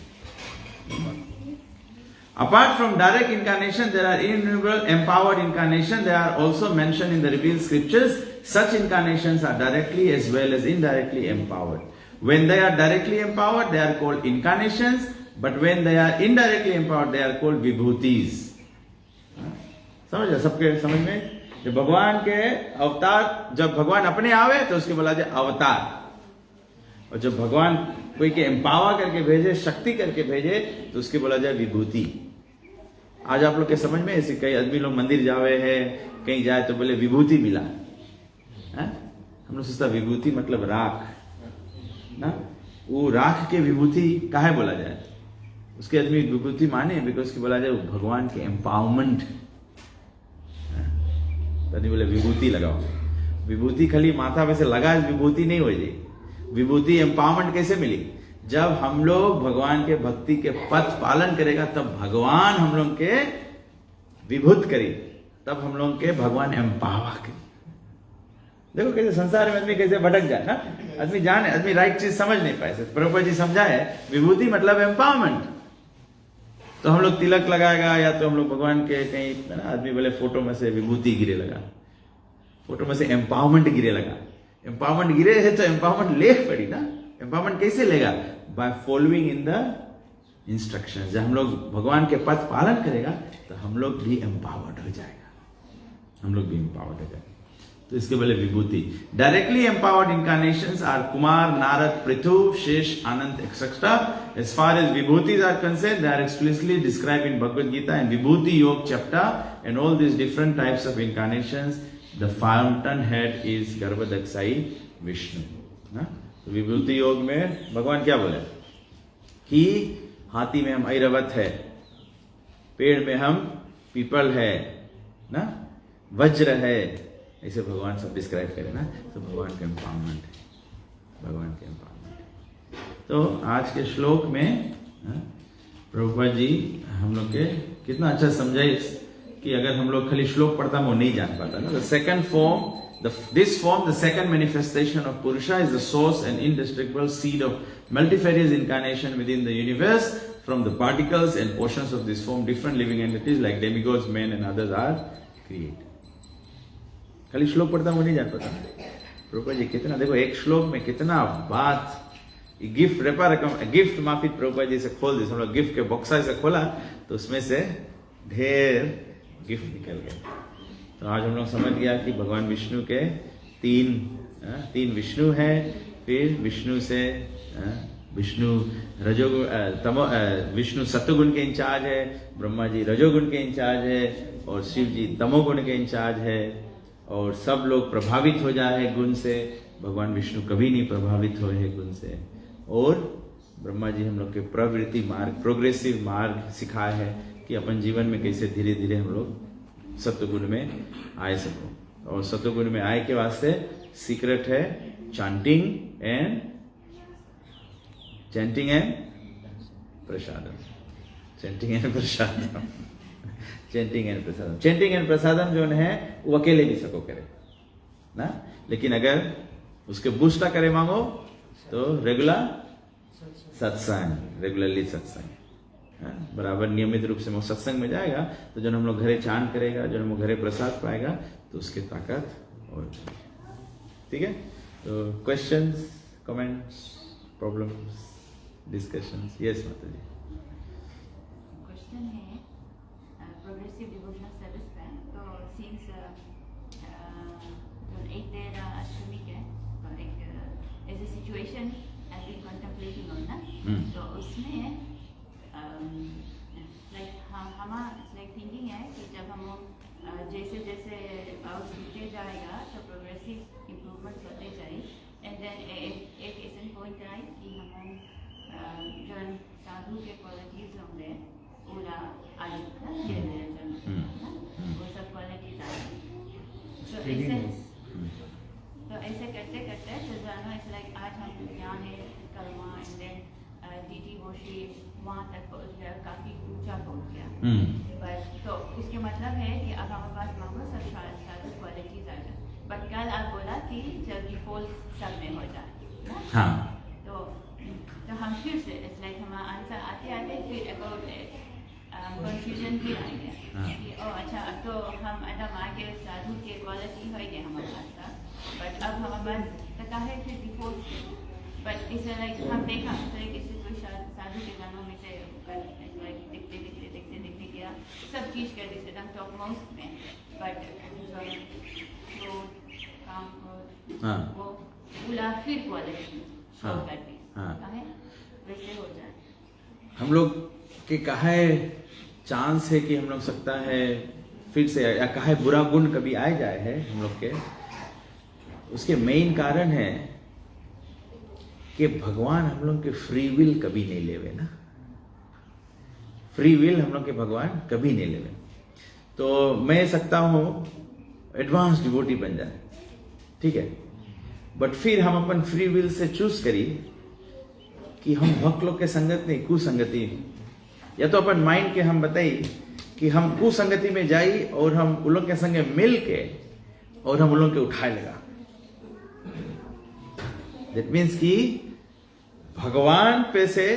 Apart from direct incarnation, there are innumerable empowered incarnations. They are also mentioned in the revealed scriptures. Such incarnations are directly as well as indirectly empowered. When they are directly empowered, they are called incarnations. But when they are indirectly empowered, they are called vibhutis. समझ सबके समझ में? जब भगवान के अवतार, जब भगवान अपने आवे तो उसके बोला जाए अवतार, और जब भगवान कोई के एम्पावर करके भेजे, शक्ति करके भेजे, तो उसके बोला जाए विभूति. आज आप लोग के समझ में, ऐसे कई आदमी लोग मंदिर जावे हैं, कहीं जाए तो बोले विभूति मिला. हम लोग सोचता विभूति मतलब राख ना, वो राख के विभूति काहे बोला जाए, उसके आदमी विभूति माने बिकॉज उसकी बोला जाए भगवान के एम्पावरमेंट. तभी बोले विभूति लगाओ. विभूति खाली माथा में से लगा विभूति नहीं हो जाए. विभूति एम्पावरमेंट कैसे मिली, जब हम लोग भगवान के भक्ति के पथ पालन करेगा तब भगवान हम लोग के विभूत करी, तब हम लोग के भगवान एम्पावर करी. देखो कैसे संसार में आदमी कैसे भटक जाए ना, आदमी जाने, आदमी राइट चीज समझ नहीं पाए. प्रभुपाद जी समझाए विभूति मतलब एम्पावरमेंट. तो हम लोग तिलक लगाएगा या तो हम लोग भगवान के कहीं ना, आदमी बोले फोटो में से विभूति गिरे लगा, फोटो में से एम्पावरमेंट गिरे लगा. एम्पावरमेंट गिरे है तो एम्पावरमेंट ले पड़ी ना. एम्पावरमेंट कैसे लेगा, by following in the instructions. जब हम लोग भगवान के पथ पालन करेगा तो हम लोग भी एम्पावर्ड हो जाएगा, हम लोग भी एम्पावर्ड हो जाएगा. तो इसके बोले विभूति. Directly empowered incarnations are Kumar, Narad, Prithu, Shesh, Anand etcetera. As far as vibhutis are concerned, they are explicitly described in Bhagavad Gita and Vibhuti Yoga chapter, and all these different types of incarnations. The fountainhead is Garbhadaksai Vishnu. तो विभूति योग में भगवान क्या बोले कि हाथी में हम ऐरावत है, पेड़ में हम पीपल है ना, वज्र है, ऐसे भगवान सब डिस्क्राइब करे ना. तो भगवान का एम्पावरमेंट है, भगवान के एम्पावरमेंट. तो आज के श्लोक में प्रभुपाद जी हम लोग के कितना अच्छा समझाए कि अगर हम लोग खाली श्लोक पढ़ता वो नहीं जान पाता ना. The second form, this form, the second manifestation of Purusha, is the source and indestructible seed of multifarious incarnation within the universe. From the particles and portions of this form, different living entities like demigods, men and others are created. खाली श्लोक पढ़ता वो नहीं जान पाता. प्रभुपाद जी कितना, देखो एक श्लोक में कितना बात. गिफ्ट रेपा रकम गिफ्ट माफी प्रभुपाद जी से खोल दी, हम लोग गिफ्ट के बॉक्सा से खोला तो उसमें से ढेर गिफ्ट निकल गए. तो आज हम लोग समझ गया कि भगवान विष्णु के तीन विष्णु हैं. फिर विष्णु से विष्णु विष्णु सत्वगुण के इंचार्ज है, ब्रह्मा जी रजोगुण के इंचार्ज है, और शिव जी तमोगुण के इंचार्ज है. और सब लोग प्रभावित हो जाए गुण से, भगवान विष्णु कभी नहीं प्रभावित हुए हैं गुण से. और ब्रह्मा जी हम लोग के प्रवृत्ति मार्ग, प्रोग्रेसिव मार्ग सिखाए है कि अपन जीवन में कैसे धीरे धीरे हम लोग सत्वगुण में आए सको. और सत्वगुण में आए के वास्ते सीक्रेट है chanting and prasadam. Chanting and prasadam. Chanting and prasadam. Chanting and prasadam जो है वो अकेले भी सको करे ना, लेकिन अगर उसके बूस्टा करे मांगो तो रेगुलर सत्संग, रेगुलरली सत्संग, बराबर नियमित रूप से वो सत्संग में जाएगा तो जब हम लोग घरे चांद करेगा, जब हम घरे प्रसाद पाएगा तो उसकी ताकत और. ठीक है. तो questions, comments, problems, discussions. Yes माता जी. क्वेश्चन है प्रोग्रेसिव डिवोशनल सर्विस पे. तो सिंस जो 8 day अष्टमी के एक as a situation I been contemplating on ना, तो उसमें लाइक थिंकिंग है कि जब हम जैसे जैसे आउट सीखते जाएगा तो प्रोग्रेसिव इम्प्रूवमेंट होते जाए. एंड देन एक ऐसा पॉइंट आए कि हम जो साधु के क्वालिटीज होंगे पूरा आ वो सब क्वालिटीज आए. तो ऐसे करते करते तो जानो इट्स लाइक आज हम ज्ञान है कर्मा, एंड देन जोशी वहाँ तक पहुँच गया, काफी ऊंचा पहुँच गया। हम्म। बट तो उसके मतलब है कि अब हमारे पास मामला सब सारी क्वालिटीज आ जाए। बट कल आप बोला कि जब डिफॉल्ट सब में हो जाए ना, हाँ तो हम फिर से इट्स लाइक हमारा आंसर आते आते फिर अबाउट कंफ्यूजन भी आ गया हाँ। कि ओ अच्छा अब तो हम एकदम आगे साधु के क्वालिटी हो गए हमारे पास था, बट अब हमारे पास तक है फिर डिफॉल्ट। बट इसे लाइक हम देखा किसी कोई साधु के गानों में से दिखते दिखते दिखते दिखते गया सब चीज कर दी एकदम टॉप मोस्ट में। बट जो काम हाँ। वो पूरा फिर क्वालिटी शो हाँ। कर दी हाँ। काहे वैसे हो जाए। हम लोग के काहे चांस है कि हम लोग सकता है फिर से, या काहे बुरा गुण कभी आए जाए है हम लोग के, उसके मेन कारण है कि भगवान हम लोग के फ्री विल कभी नहीं लेवे ना। फ्री विल हम लोग के भगवान कभी नहीं लेवे। तो मैं सकता हूं एडवांस डिवोटी बन जाए, ठीक है, बट फिर हम अपन फ्री विल से चूज करी कि हम भक्त लोग के संगत नहीं कुसंगति, या तो अपन माइंड के हम बताई कि हम कुसंगति में जाई और हम उन लोग के संगे मिल के और हम उन लोग के उठाए लगा। दैट मीन्स कि भगवान पे से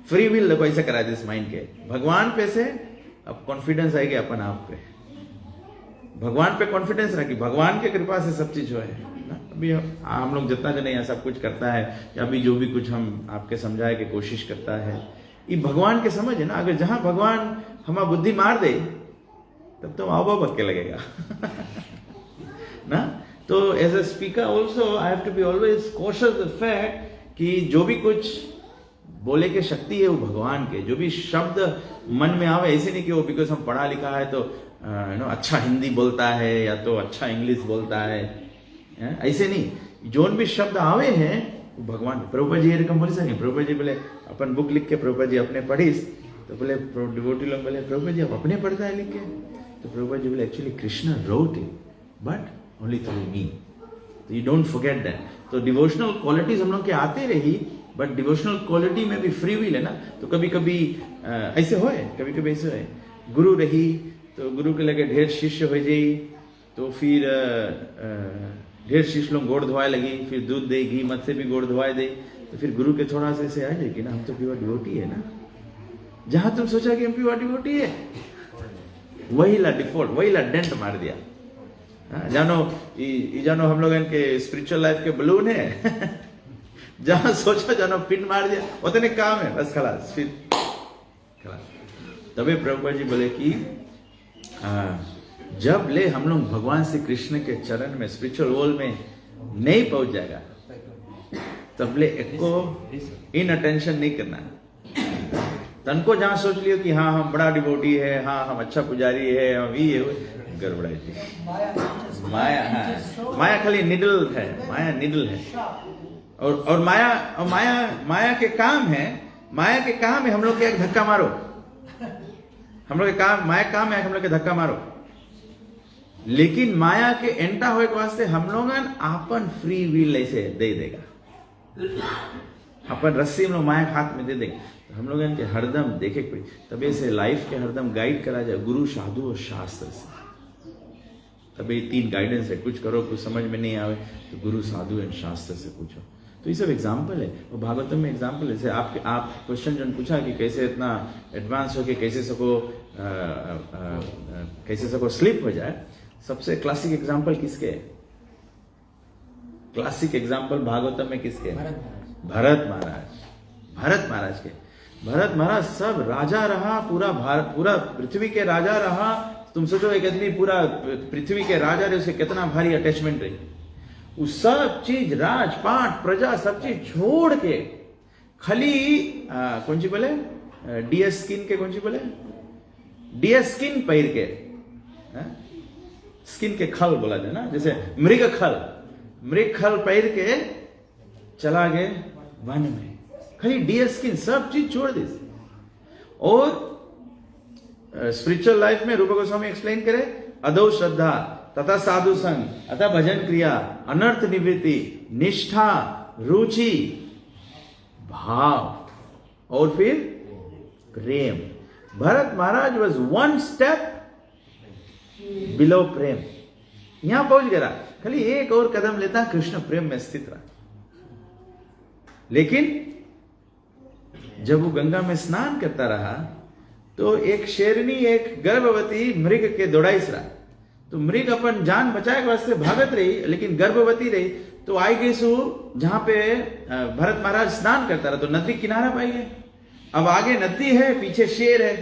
फ्री विल देखो ऐसे करा दिस माइंड के, भगवान पे से अब कॉन्फिडेंस आएगी अपन आप पे, भगवान पे कॉन्फिडेंस रखी, भगवान के कृपा से सब चीज हो है ना। अभी हम लोग जितना जने यहाँ सब कुछ करता है, या अभी जो भी कुछ हम आपके समझाए के कोशिश करता है, ये भगवान के समझ है ना। अगर जहां भगवान हमारा बुद्धि मार दे तब तो आओ बक के लगेगा ना। तो as a speaker also I have to be always cautious the fact कि जो भी कुछ बोले के शक्ति है वो भगवान के, जो भी शब्द मन में आवे, ऐसे नहीं कि वो बिकॉज हम पढ़ा लिखा है तो अच्छा हिंदी बोलता है या तो अच्छा इंग्लिश बोलता है, ऐसे नहीं। जोन भी शब्द आवे हैं वो भगवान। प्रभुपाद जी एरकम बोल सके, प्रभुपाद जी बोले अपन बुक लिख के प्रभुपाद जी अपने पढ़ीस, तो बोले डिवोटी लोग बोले प्रभुपाद जी आप अपने पढ़ता है लिख के, तो प्रभुपाद जी बोले actually Krishna wrote it but only through me, तो यू डोंट फॉरगेट दैट। तो डिवोशनल क्वालिटीज हम लोग के आते रही, बट डिवोशनल क्वालिटी में भी फ्री विल है ना। तो कभी कभी ऐसे होए, कभी कभी ऐसे होए गुरु रही तो गुरु के लगे ढेर शिष्य हो जाई, तो फिर ढेर शिष्य लोग गोड़ धोए लगी, फिर दूध दे घी मत से भी गोड़ धोए दे, तो फिर गुरु के थोड़ा सा ऐसे आ जाए कि ना हम तो प्योर डिवोटी है ना। जहां तुम सोचा कि हम प्योर डिवोटी है वही ला डिफॉल्ट, वही ला डेंट मार दिया। जानो जानो हम लोग इनके स्पिरिचुअल लाइफ के बलून है जहां सोचा जानो पिन मार दिया, उतने काम है बस खलास, फिर खलास। तभी प्रभुपाद जी बोले कि जब ले हम लोग भगवान श्री कृष्ण के चरण में स्पिरिचुअल वर्ल्ड में नहीं पहुंच जाएगा तब ले एक को इन अटेंशन नहीं करना। तन को जहां सोच लियो कि हाँ हम बड़ा डिवोटी है, हाँ हम अच्छा पुजारी है, हम ये गड़बड़ाई थी। माया, हाँ माया खाली निडल है, माया निडल है। और माया के काम है, माया के काम है हम लोग के एक धक्का मारो, हम लोग के काम माया काम है हम लोग के धक्का मारो। लेकिन माया के एंटा होए के वास्ते हम लोग आपन फ्री विल ऐसे दे देगा, अपन रस्सी हम लोग माया के हाथ में दे देंगे। तो हम लोग इनके हरदम देखे कोई तभी से लाइफ के हरदम गाइड करा जाए गुरु साधु और शास्त्र से। तभी तीन गाइडेंस है, कुछ करो कुछ समझ में नहीं आवे तो गुरु साधु एंड शास्त्र से पूछो। तो ये सब एग्जाम्पल है, और भागवतम में एग्जाम्पल है। जैसे आप क्वेश्चन जो पूछा कि कैसे इतना एडवांस हो के कैसे सको स्लिप हो जाए, सबसे क्लासिक एग्जाम्पल किसके है? क्लासिक एग्जाम्पल भागवतम में किसके? भरत महाराज। भरत महाराज के, भरत महाराज सब राजा रहा, पूरा भारत पूरा पृथ्वी के राजा रहा। तुम सोचो एक आदमी पूरा पृथ्वी के राजा रहे, उसे कितना भारी अटैचमेंट रही। वो सब चीज राजपाट प्रजा सब चीज छोड़ के खाली कौन सी बोले डीएस स्किन के, कौन सी बोले डीएस स्किन पैर के, स्किन के खल बोला जाए ना, जैसे मृग खल पैर के चला गए वन में, खाली डीएस स्किन सब चीज छोड़ दी। और स्पिरिचुअल लाइफ में रूप गोस्वामी एक्सप्लेन करे अदौ श्रद्धा तथा साधु संग अथा भजन क्रिया अनर्थ निवृत्ति निष्ठा रुचि भाव, और फिर प्रेम. भरत महाराज वॉज वन स्टेप बिलो प्रेम. यहां पहुंच गया, खाली एक और कदम लेता कृष्ण प्रेम में स्थित रहा. लेकिन जब वो गंगा में स्नान करता रहा तो एक शेरनी, एक गर्भवती मृग के दौड़ाइस रहा. तो मृग अपन जान बचाए के वास्ते भागत रही, लेकिन गर्भवती रही. तो आई गई सु जहां पे भरत महाराज स्नान करता रहा, तो नदी किनारा पाई गए. अब आगे नदी है, पीछे शेर है.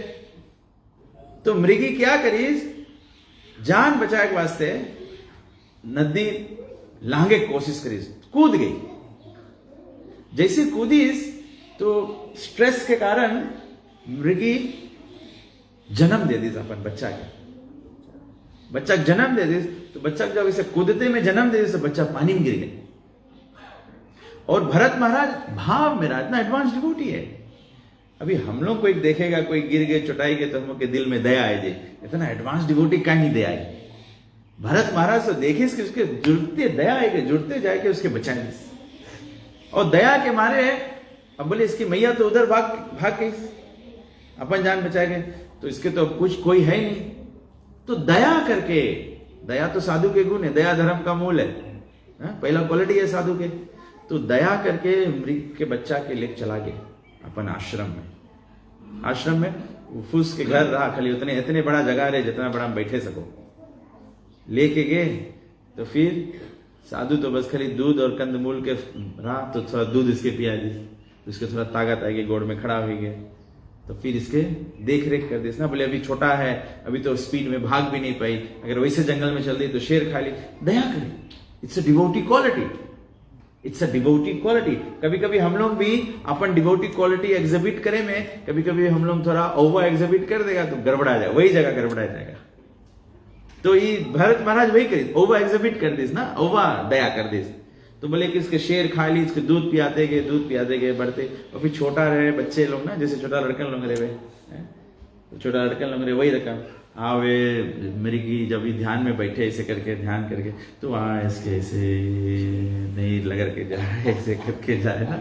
तो मृगी क्या करी, जान बचाए के वास्ते नदी लांगे कोशिश करी, कूद गई. जैसे कूदी तो स्ट्रेस के कारण मृगी जन्म दे दी अपन बच्चा के. बच्चा जन्म दे दी तो बच्चा जब इसे कूदते में जन्म दे दी तो बच्चा पानी में गिर गया. और भरत महाराज भाव में रहा, इतना एडवांस डिवोटी है. अभी हम लोग कोई देखेगा, कोई गिर गए, चुटाई गए, तो हम लोग के दिल में दया आए. इतना एडवांस डिवोटी कहीं दया आई. भरत महाराज तो देखे कि उसके जुड़ते दया आएगी, जुड़ते जाएगा उसके बचाएंगे. और दया के मारे अब बोले इसकी मैया तो उधर भाग गई, अपन जान बचाएंगे, तो इसके तो कुछ कोई है ही नहीं. तो दया करके, दया तो साधु के गुण है, दया धर्म का मूल है, पहला क्वालिटी है साधु के. तो दया करके मृग के बच्चा के लेके चला गया अपन आश्रम में. आश्रम में फूस के घर रहा, खाली उतने इतने बड़ा जगह रहे जितना बड़ा बैठे सको. लेके गए तो फिर साधु तो बस खाली दूध और कंदमूल के रहा, तो थोड़ा दूध इसके पिया दी, उसके थोड़ा ताकत आएगी, गोड़ में खड़ा हो गया. तो फिर इसके देख रेख कर दी ना. बोले अभी छोटा है, अभी तो स्पीड में भाग भी नहीं पाई, अगर वैसे जंगल में चल दी तो शेर खा ली. दया करे. It's a devotee quality. It's a devotee quality. कभी कभी हम लोग भी अपन डिवोटी क्वालिटी एग्जिबिट करें में, कभी कभी हम लोग थोड़ा ओवर एग्जिबिट कर देगा तो गड़बड़ा जाएगा, वही जगह गड़बड़ा जाएगा. तो ये भरत महाराज वही करी, ओवर एग्जिबिट कर दिस ना, ओवर दया कर दिस. तो बोले कि इसके शेर खा ली, इसके दूध पियाते गए बढ़ते. और फिर छोटा रहे बच्चे लोग ना, जैसे छोटा लड़कन लोग रहे, तो छोटा लड़कन लोग रहे वही रकम. वे मृगी जब भी ध्यान में बैठे ऐसे करके ध्यान करके, तो इसके ऐसे नहीं लगा के जाए, ऐसे करके जाए ना,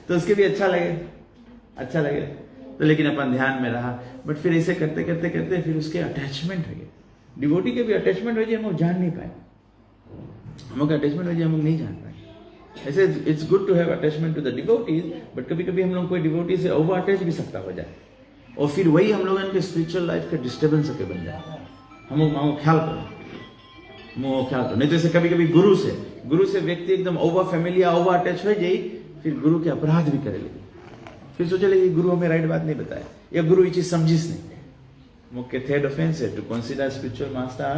तो उसके भी अच्छा लगे. तो लेकिन अपन ध्यान में रहा. बट फिर ऐसे करते करते करते फिर उसके अटैचमेंट हो गए. डिवोटी के भी अटैचमेंट हो जाए, हम लोग जान नहीं पाए. हम लोग अटैचमेंट हो जाए, हम लोग नहीं जान पाए. ऐसे it's good to have attachment to the devotees, but कभी कभी हम लोग कोई डिवोटी से ओवर अटैच भी सकता हो जाए, और फिर वही हम लोगों के स्पिरिचुअल लाइफ के डिस्टर्बेंस के बन जाए. हम लोग ख्याल करो. नहीं तो ऐसे कभी कभी गुरु से व्यक्ति एकदम ओवर फैमिलिया, ओवर अटैच हो जाए, फिर गुरु के अपराध भी करे लगे. फिर सोचे लगे गुरु हमें राइट बात नहीं बताया, या गुरु ये चीज समझिस नहीं. मुख्य थर्ड ऑफेंस है to consider spiritual master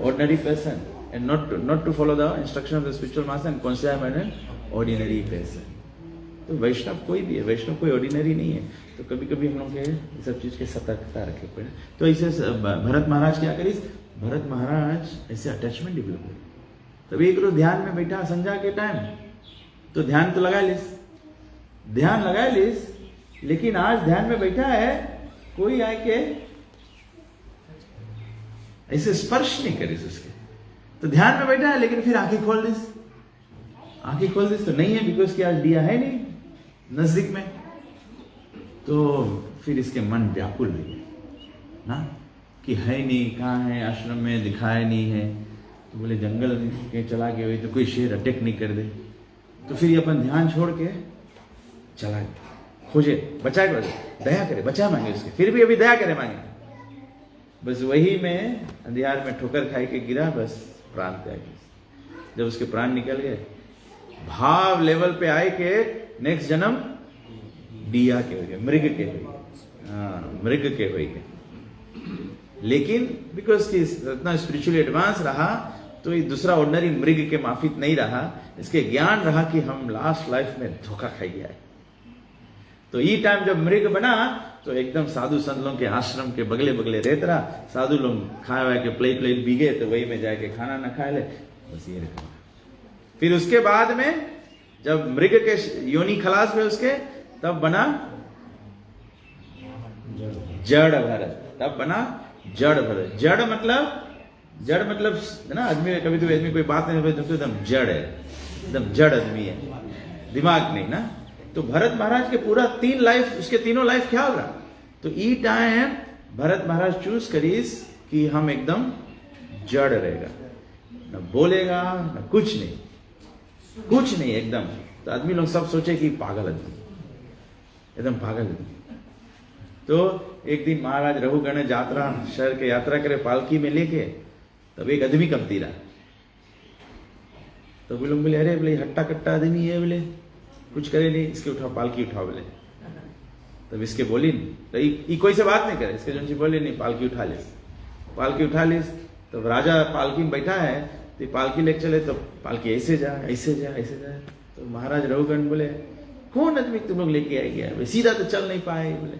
ordinary person and not to follow the instruction of the spiritual master and consider him an ordinary person. तो वैष्णव कोई भी है, वैष्णव कोई ऑर्डिनरी नहीं है. तो कभी कभी हम लोग के सब चीज के सतर्कता रखे पड़े. तो ऐसे भरत महाराज क्या करी, भरत महाराज ऐसे अटैचमेंट डेवलप हुए. तभी एक रोज ध्यान में बैठा संध्या के टाइम, तो ध्यान तो लगा लिस, लेकिन आज ध्यान में बैठा है, कोई आके ऐसे स्पर्श नहीं करे उसके. तो ध्यान में बैठा है, लेकिन फिर आंखें खोल दिस तो नहीं है, बिकॉज कि आज दिया है नहीं नजदीक में. तो फिर इसके मन व्याकुल हो गए ना, कि है नहीं, कहाँ है, आश्रम में दिखाया नहीं है. तो बोले जंगल के चला गया हुई तो कोई शेर अटैक नहीं कर दे. तो फिर ये अपन ध्यान छोड़ के चला गया, खोजे, बचा के दया करे, बचा मांगे उसके. फिर भी अभी दया करे मांगे, बस वही में अंधियार में ठोकर खाई के गिरा, बस प्राण त्याग गए. जब उसके प्राण निकल गए, भाव लेवल पे आए के नेक्स्ट जन्म दिया के हो गए, मृग के हो गए. लेकिन बिकॉज कि इतना स्पिरिचुअली एडवांस रहा, तो ये दूसरा ऑर्डिनरी मृग के माफिक नहीं रहा. इसके ज्ञान रहा कि हम लास्ट लाइफ में धोखा खाई गया है. तो ये टाइम जब मृग बना, तो एकदम साधु संत लोग के आश्रम के बगले रहता रहा. साधु लोग खाए वाए के प्लेट बीगे, तो वही में जाके खाना ना खा ले, बस ये रखा. फिर उसके बाद में जब मृग के योनि खलास में उसके, तब बना जड़ भरत. जड़ मतलब ना, आदमी कभी कोई बात नहीं, एकदम जड़ है, एकदम जड़ आदमी है, दिमाग नहीं ना. तो भरत महाराज के पूरा 3 लाइफ, उसके तीनों लाइफ ख्याल रहा. तो ई टाइम भरत महाराज चूज करीस कि हम एकदम जड़ रहेगा, न बोलेगा न कुछ नहीं एकदम. तो आदमी लोग सब सोचे कि पागल आदमी, एकदम पागल आदमी. तो एक दिन महाराज रघुगण यात्रा शहर के यात्रा करे पालकी में लेके, तब एक आदमी कमती रहा. तो वो लोग बोले अरे बोले हट्टा कट्टा आदमी है, बोले कुछ करे नहीं, इसके उठाओ पालकी उठाओ बोले. तब इसके बोली तो कोई से बात नहीं करे, इसके जो बोले नहीं पालकी उठा लिस. तो राजा पालकी में बैठा है, तो पालकी लेके चले, तो पालकी ऐसे जा. तो महाराज रघुगण बोले कौन आदमी तुम लोग लेके आई गया, सीधा तो चल नहीं पाए बोले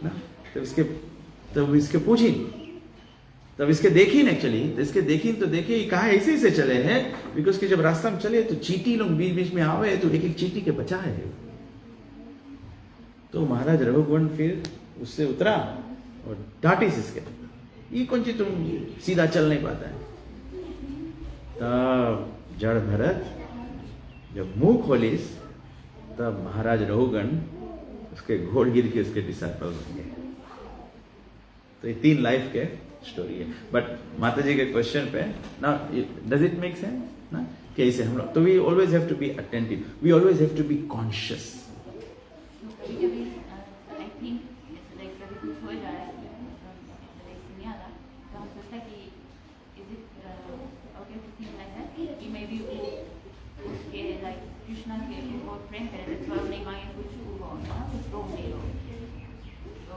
ना. तब इसके पूछी, तब इसके देखी एक्चुअली, तो इसके देखी कहा ऐसे चले हैं, बिकॉज कि जब रास्ता में चले तो चींटी लोग बीच बीच में आवे, तो एक चींटी के बचा है. तो महाराज रघुगण फिर उससे उतरा और डांटी इसके, ये कौन सी तुम सीधा चल नहीं पाता है. तब जड़ भरत जब मुंह खोलिस, तब महाराज रघुगण उसके घोड़ गिर के उसके डिसाइपल बन गए. तो ये 3 लाइफ के स्टोरी है. बट माता जी के क्वेश्चन पे ना, डज इट मेक सेंस ना, कैसे हम लोग, तो we always have to be attentive, we always have to be conscious. कभी आई थिंक जैसे लाइक कभी कुछ हो जाए लाइक नहीं आता, तो हम सोचते हैं कि is it okay to think like that कि मे बी उसके लाइक कृष्णा के बहुत प्रेम करे, तो अपने माइंड कुछ हो ना, कुछ रोक नहीं हो, तो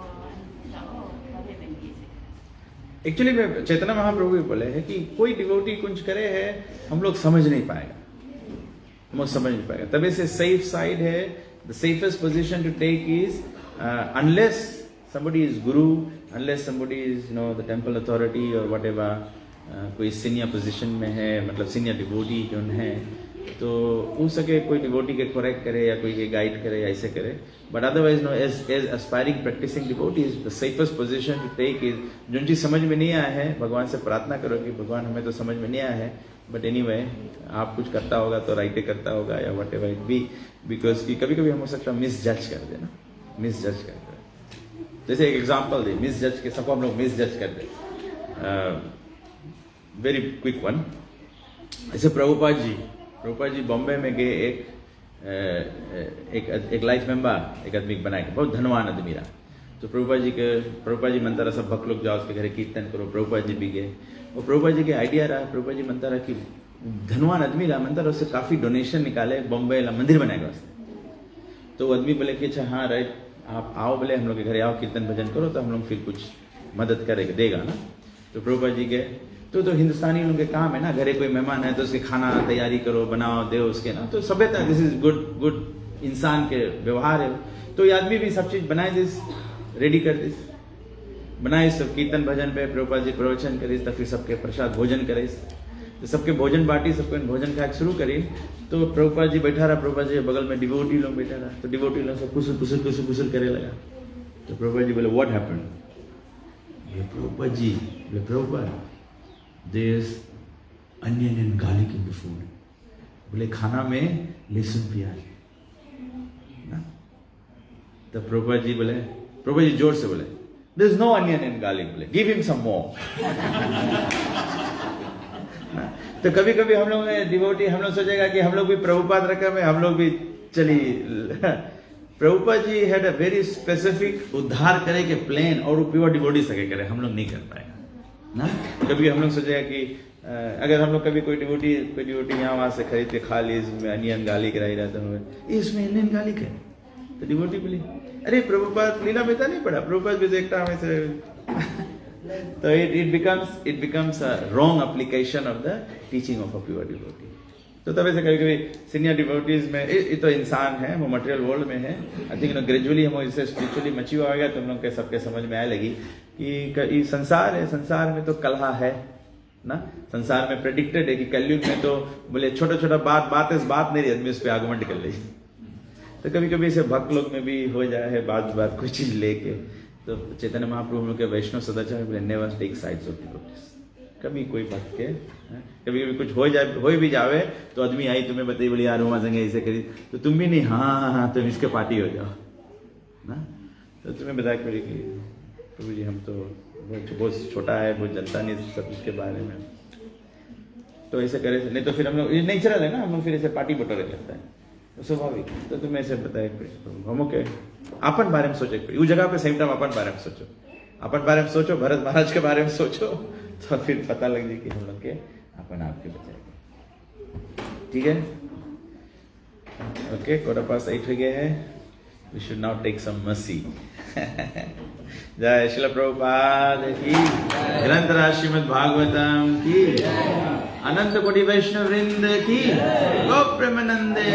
जाओ भले बन गए. एक्चुअली में चैतन्य महाप्रभु भी बोले हैं कि कोई डिवोटी कुछ करे है, हम लोग समझ नहीं पाएगा. तभी से सेफ साइड है, the safest position to take is unless somebody is guru, unless somebody is the temple authority or whatever, कोई senior position में है, मतलब senior devotee जो है, तो हो सके कोई devotee के correct करे या कोई के guide करे या ऐसे करे. But otherwise as aspiring practicing devotees, the safest position to take is जो चीज समझ में नहीं आया है, भगवान से प्रार्थना करो कि भगवान हमें तो समझ में नहीं आया है, बट एनीवे आप कुछ करता होगा तो राइट करता होगा या what ever it be, because कि कभी कभी हम हो सकता है मिस जज कर दे. जैसे एक एग्जांपल दे, मिस जज के सबको हम लोग मिस जज कर दे. Very quick one. ऐसे प्रभुपाद जी बॉम्बे में गए, एक लाइफ मेंबर एक आदमी बनाए, बहुत धनवान आदमी रहा. तो प्रभुपाद जी मनता रहा सब भक्त लोग जाओ उसके घर कीर्तन करो. प्रभुपाद जी भी गए, और प्रभुपाद जी के आइडिया रहा, प्रभुपाद जी मनता रहा कि धनवान आदमी रहा, मनता रहा उससे काफी डोनेशन निकाले, बॉम्बे मंदिर बनाएगा उसने. तो वो आदमी बोले कि अच्छा हाँ राइट, आप आओ बोले हम लोग के घर आओ, कीर्तन भजन करो, तो हम लोग फिर कुछ मदद करेगा देगा ना. तो प्रभुपाद जी गए, तो हिंदुस्तानी लोगों के काम है ना, घरे कोई मेहमान है तो उसके खाना तैयारी करो, बनाओ दे उसके ना, तो सभ्यता, दिस इज गुड इंसान के व्यवहार है. तो ये आदमी भी सब चीज बनाए दिस, रेडी कर दिस, बनाए सब कीर्तन भजन पे प्रभुपाद जी प्रवचन करे, तब फिर सबके प्रसाद भोजन करे, तो सबके भोजन बांटी, सबको भोजन खाए शुरू करी. तो प्रभुपाद जी बैठा रहा, प्रभुपाद जी बगल में डिवोटी लोग बैठा रहा, तो डिवोटी लोग सब कुसुल करे लगा. तो प्रभुपाद जी बोले व्हाट हैपेंड. प्रभुपाद जी बोले Prabhupada there is onion and garlic in the food. बोले खाना में लहसुन प्याज ना. तो प्रभुपाद जी जोर से बोले there is no onion and garlic, बोले give him some more. तो कभी कभी हम लोग डिवोटी हम लोग सोचेगा कि हम लोग भी प्रभुपाद रकम है, हम लोग भी चली. Prabhupada ji had a very specific उद्धार करे के प्लान, और वो प्योर डिवोटी सके करे, हम लोग नहीं कर पाएगा ना. कभी हम लोग सोचेगा कि अगर हम लोग कभी कोई डिवोटी यहाँ वहां से खरीद के खा ली, इसमें अनियन गार्लिक रही रहता है, इसमें अनियन गार्लिक है, तो डिवोटी बोली अरे प्रभुपाद लीला बेता नहीं पड़ा, प्रभुपाद भी देखता हमें से. तो it becomes a wrong application of the teaching of a pure devotee. तो तब ऐसे कभी कभी सीनियर डिवोटीज में ये तो इंसान है, वो मटेरियल वर्ल्ड में है. आई थिंक ग्रेजुअली हम इसे स्पिरिचुअली मच्योर होगा तो हम लोग के सबके समझ में आने लगी कि संसार है, संसार में तो कलह है ना. संसार में प्रेडिक्टेड है कि कलयुग में तो बोले छोटा बात नहीं रही, आदमी उस पर आर्गुमेंट कर रही. तो कभी कभी ऐसे भक्त लोग में भी हो जाए है बात कोई चीज लेके. तो चैतन्य महाप्रभु के वैष्णव सदाचार बोले never take sides of devotees, कभी कोई बात के कभी कभी कुछ हो भी जावे तो आदमी आई तुम्हें बताई बोली यार उमा संगे ऐसे करी तो तुम भी नहीं हाँ तुम इसके पार्टी हो जाओ ना। तो तुम्हें बताया कि प्रभु जी हम तो बहुत छोटा है, बहुत जनता नहीं सब इसके बारे में, तो ऐसे करे नहीं तो फिर हम लोग ये नेचुरल है ना, हम लोग फिर ऐसे पार्टी बटोरे करते हैं तो स्वाभाविक। तो तुम्हें ऐसे बताया हम ओके अपन बारे में सोचे, उस जगह पे सेम टाइम अपन बारे में सोचो, अपन बारे में सोचो, भरत महाराज के बारे में सोचो, तो फिर पता लग जाए कि हम लोग के अपन आपके बचाएंगे। ठीक है ओके, कोड़ा पास 8 हो गए हैं। We should now take some mercy. जय श्रील प्रभुपाद की, ग्रंथराज श्रीमद् भागवतम की, अनंत कोटि वैष्णव वृंद की, गो प्रेमानंदे।